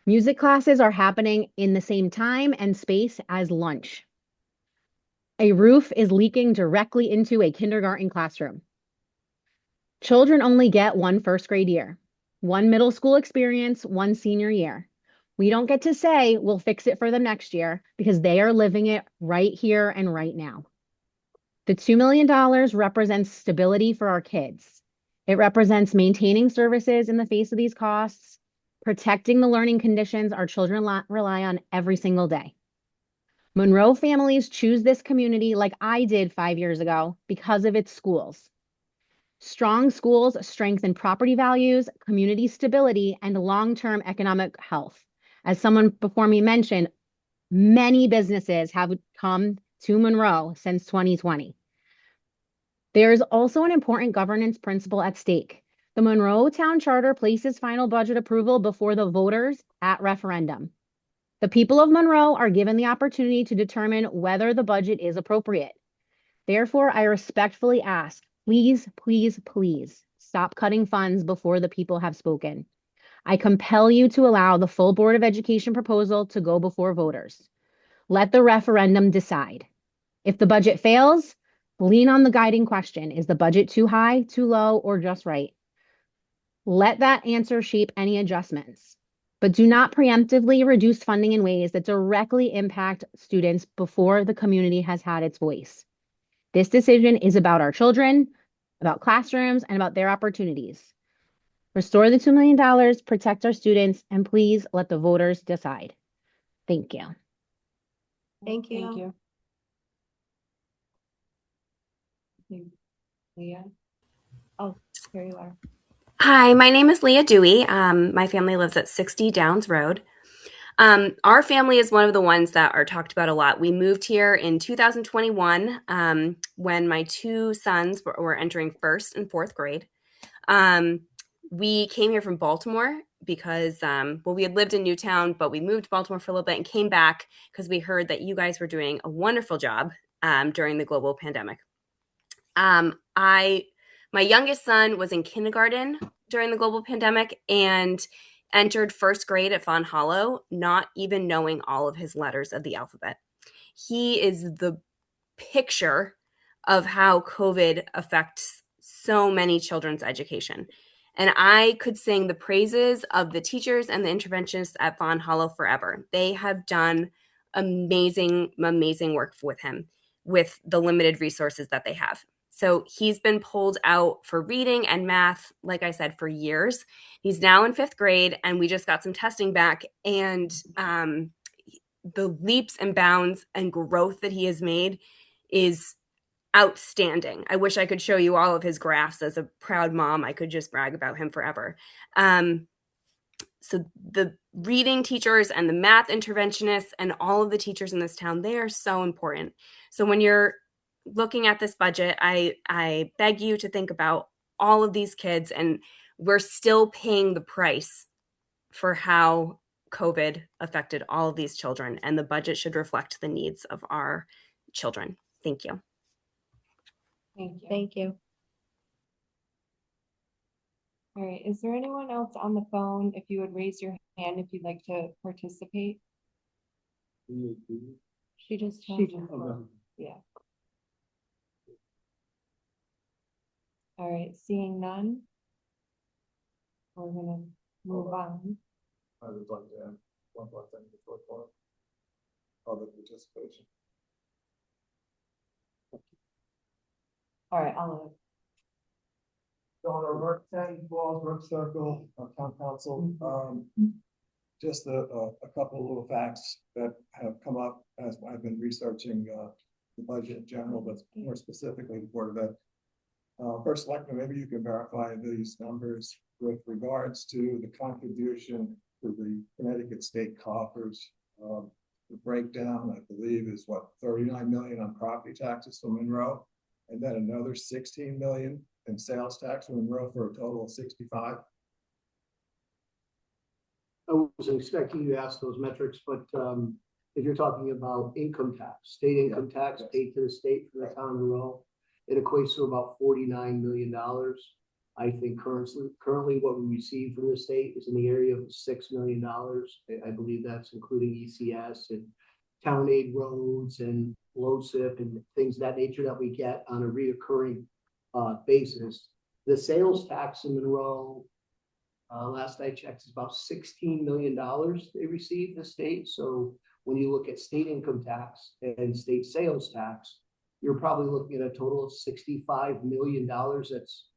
Music classes are happening in the same time and space as lunch. A roof is leaking directly into a kindergarten classroom. Children only get one first grade year, one middle school experience, one senior year. We don't get to say we'll fix it for them next year because they are living it right here and right now. The $2 million represents stability for our kids. It represents maintaining services in the face of these costs, protecting the learning conditions our children rely on every single day. Monroe families choose this community like I did 5 years ago because of its schools. Strong schools strengthen property values, community stability, and long-term economic health. As someone before me mentioned, many businesses have come to Monroe since 2020. There is also an important governance principle at stake. The Monroe Town Charter places final budget approval before the voters at referendum. The people of Monroe are given the opportunity to determine whether the budget is appropriate. Therefore, I respectfully ask, please, please, please stop cutting funds before the people have spoken. I compel you to allow the full Board of Education proposal to go before voters. Let the referendum decide. If the budget fails, lean on the guiding question. Is the budget too high, too low, or just right? Let that answer shape any adjustments, but do not preemptively reduce funding in ways that directly impact students before the community has had its voice. This decision is about our children, about classrooms, and about their opportunities. Restore the $2 million, protect our students, and please let the voters decide. Thank you. Thank you. Thank you. Leah? Oh, here you are. Hi, my name is Leah Dewey. My family lives at 60 Downs Road. Our family is one of the ones that are talked about a lot. We moved here in 2021 when my two sons were entering 1st and 4th grade. We came here from Baltimore because, we had lived in Newtown, but we moved to Baltimore for a little bit and came back because we heard that you guys were doing a wonderful job during the global pandemic. My youngest son was in kindergarten during the global pandemic and entered 1st grade at Fawn Hollow, not even knowing all of his letters of the alphabet. He is the picture of how COVID affects so many children's education. And I could sing the praises of the teachers and the interventionists at Fawn Hollow forever. They have done amazing, amazing work with him with the limited resources that they have. So he's been pulled out for reading and math, like I said, for years. He's now in 5th grade, and we just got some testing back. And the leaps and bounds and growth that he has made is outstanding. I wish I could show you all of his graphs. As a proud mom, I could just brag about him forever. So the reading teachers and the math interventionists and all of the teachers in this town, they are so important. So when you're looking at this budget, I beg you to think about all of these kids, and we're still paying the price for how COVID affected all of these children, and the budget should reflect the needs of our children. Thank you. Thank you. Thank you. All right, is there anyone else on the phone? If you would raise your hand if you'd like to participate. She just. Yeah. All right, seeing none. We're gonna move on. I would like to add one more thing before public participation. All right, I'll. On our work 10 Walls, work circle, our town council, just a couple of little facts that have come up as I've been researching the budget in general, but more specifically the Board of Ed. First, Selectman, maybe you can verify these numbers with regards to the contribution to the Connecticut state coffers. The breakdown, I believe, is what, 39 million on property taxes from Monroe, and then another 16 million in sales tax from Monroe for a total of 65. I wasn't expecting you to ask those metrics, but if you're talking about income tax, state income tax paid to the state for the town of Monroe, it equates to about $49 million. I think currently what we receive from the state is in the area of $6 million. I believe that's including ECS and town aid roads and LoSIP and things of that nature that we get on a reoccurring basis. The sales tax in Monroe, last I checked, is about $16 million they receive the state. So when you look at state income tax and state sales tax, you're probably looking at a total of $65 million that's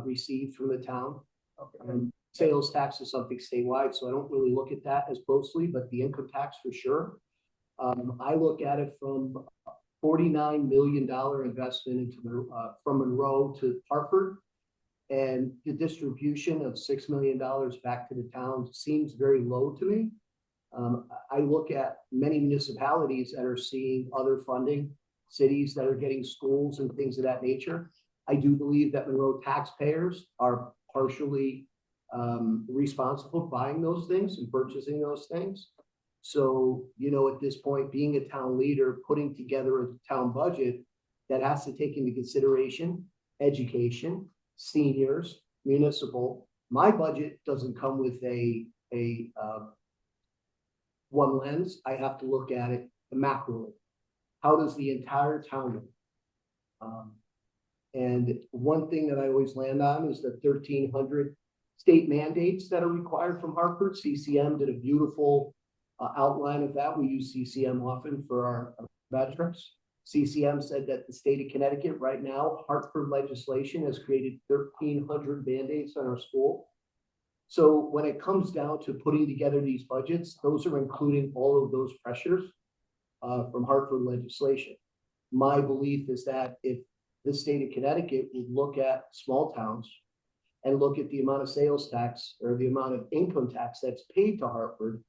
received from the town. Okay. Sales tax is something statewide, so I don't really look at that as closely, but the income tax for sure. I look at it from $49 million investment into from Monroe to Hartford, and the distribution of $6 million back to the town seems very low to me. I look at many municipalities that are seeing other funding, cities that are getting schools and things of that nature. I do believe that Monroe taxpayers are partially responsible for buying those things and purchasing those things. So, at this point, being a town leader, putting together a town budget that has to take into consideration education, seniors, municipal. My budget doesn't come with a one lens. I have to look at it the macro. How does the entire town look? And one thing that I always land on is the 1,300 state mandates that are required from Hartford. CCM did a beautiful outline of that. We use CCM often for our metrics. CCM said that the state of Connecticut right now, Hartford legislation has created 1,300 mandates on our school. So when it comes down to putting together these budgets, those are including all of those pressures from Hartford legislation. My belief is that if the state of Connecticut would look at small towns and look at the amount of sales tax or the amount of income tax that's paid to Hartford,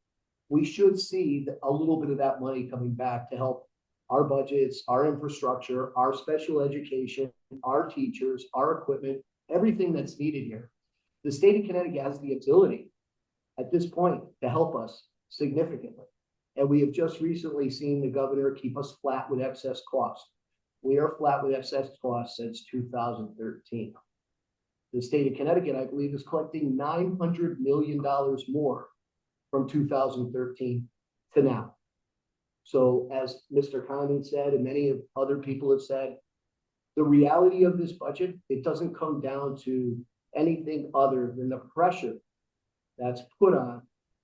we should see a little bit of that money coming back to help our budgets, our infrastructure, our special education, our teachers, our equipment, everything that's needed here. The state of Connecticut has the ability at this point to help us significantly. And we have just recently seen the governor keep us flat with excess costs. We are flat with excess costs since 2013. The state of Connecticut, I believe, is collecting $900 million more from 2013 to now. So as Mr. Condon said, and many of other people have said, the reality of this budget, it doesn't come down to anything other than the pressure that's put on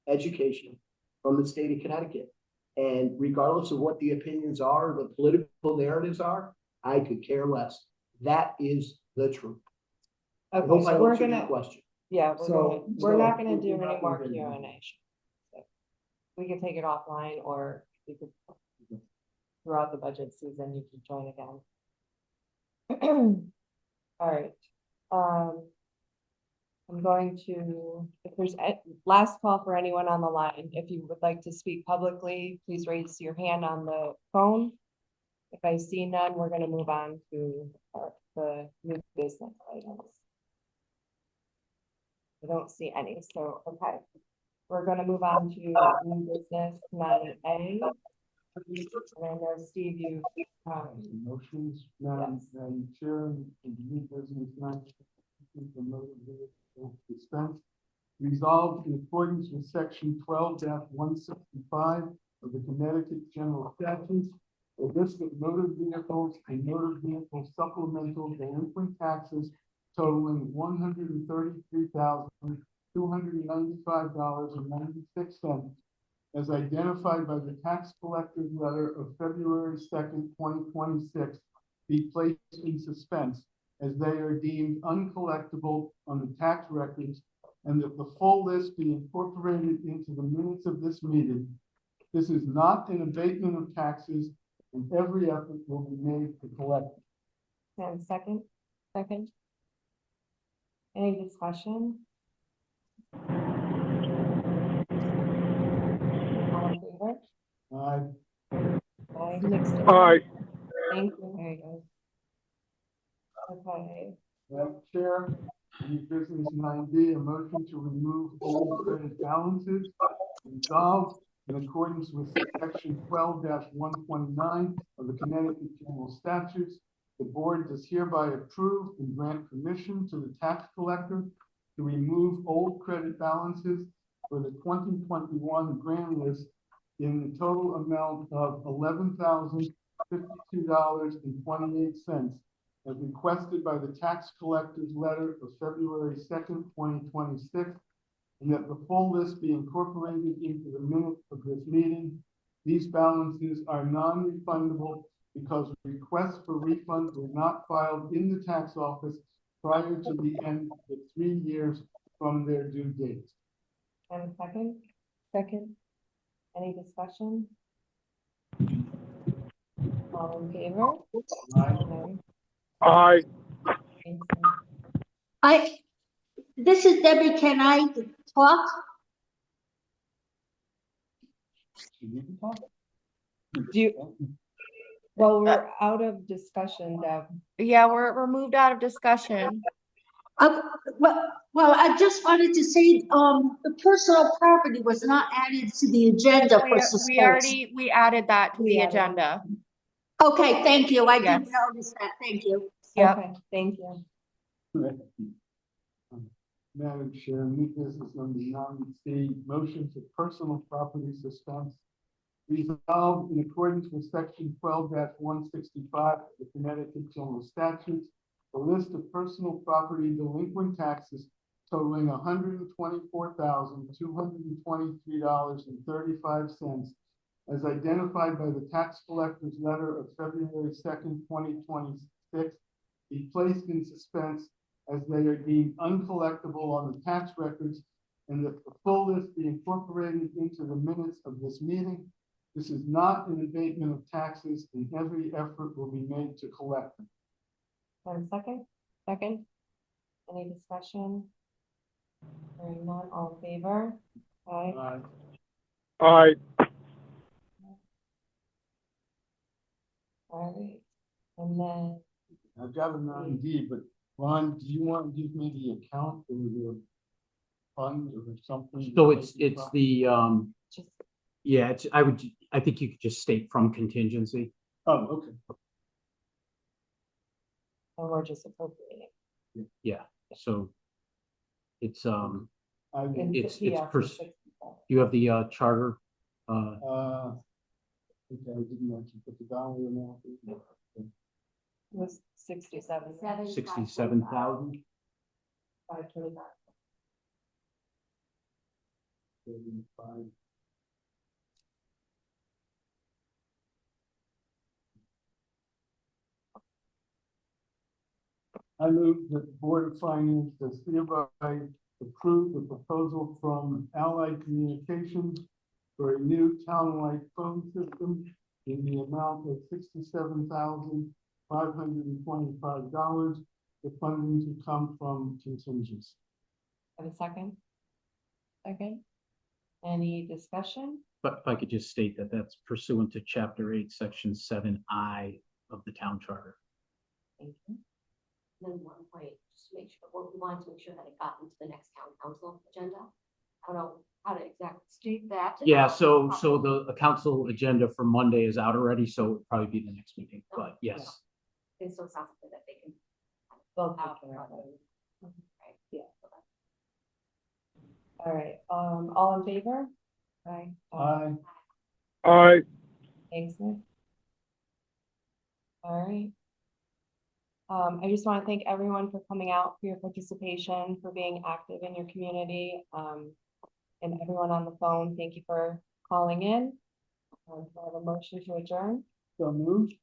education from the state of Connecticut. And regardless of what the opinions are, the political narratives are, I could care less. That is the truth. I Okay, hope so I we're answered your gonna, question. yeah, we're not gonna do we're any not more gonna do Q and A. We can take it offline, or you could, throughout the budget season, you can join again. All right, I'm going to, if there's a last call for anyone on the line, if you would like to speak publicly, please raise your hand on the phone. If I see none, we're gonna move on to the new business items. I don't see any, so, okay. We're gonna move on to new business 9A. And I know Steve, you, Motions, Madam Chair, and new business nine, the motor vehicle dispense. Resolved in accordance with section 12-165 of the Connecticut General Statutes, a list of motor vehicles and motor vehicle supplemental delinquent taxes totaling $133,295.96, as identified by the tax collector's letter of February 2nd, 2026, be placed in suspense as they are deemed uncollectible on the tax records, and that the full list be incorporated into the minutes of this meeting. This is not an abatement of taxes, and every effort will be made to collect. and second. Any discussion? All in favor? Aye. Aye. Nixon. Aye. Thank you. There you go. Okay, Madam Chair, new business 9B, a motion to remove old credit balances. Resolved in accordance with section 12-129 of the Connecticut General Statutes, the board does hereby approve and grant permission to the tax collector to remove old credit balances for the 2021 grand list in the total amount of $11,052.28, as requested by the tax collector's letter of February 2nd, 2026, and that the full list be incorporated into the minutes of this meeting. These balances are non-refundable because requests for refund were not filed in the tax office prior to the end of the 3 years from their due date. and second. Any discussion? All in favor? Aye. This is Debbie. Can I talk? Do you? Well, we're out of discussion, Deb. Yeah, we're moved out of discussion. Well, I just wanted to say, the personal property was not added to the agenda for suspense. We added that to the agenda. Okay, thank you. I Yes. didn't notice that. Thank you. Yep. Okay, thank you. Madam Chair, new business number 9C, motion for personal property suspense. Resolved in accordance with section 12-165 of the Connecticut General Statutes, the list of personal property delinquent taxes totaling $124,223.35 as identified by the tax collector's letter of February 2nd, 2026, be placed in suspense as they are deemed uncollectible on the tax records, and that the full list be incorporated into the minutes of this meeting. This is not an abatement of taxes, and every effort will be made to collect them. Second? Second? Any discussion? Hearing none, all in favor? Aye. Aye. All right. And then, I've got a 9D, but Ron, do you want to give me the account or the fund or something? So it's the, just, yeah, I think you could just state from contingency. Oh, okay. or we're just appropriating. Yeah, so it's, And it's, the it's, PF per- is 67. you have the, charter, Okay, I didn't actually put the dollar amount. Was 67. 67,000. 525. I move that the Board of Finance does hereby approve the proposal from Allied Communications for a new townwide phone system in the amount of $67,525. The funding to come from contingency. Have a second? Second? Any discussion? But if I could just state that that's pursuant to chapter 8, section 7I of the town charter. Thank you. Then one point, just to make sure, well, we wanted to make sure that it got into the next town council agenda. I don't know how to exactly state that. Yeah, so the council agenda for Monday is out already, so it'll probably be the next meeting, but yes. And so it sounds like that they can. They'll take care of it. Right. Yeah. All right, all in favor? Aye. Aye. Aye. Thanks, Nick. All right. I just want to thank everyone for coming out, for your participation, for being active in your community. And everyone on the phone, thank you for calling in. I have a motion to adjourn. So moved.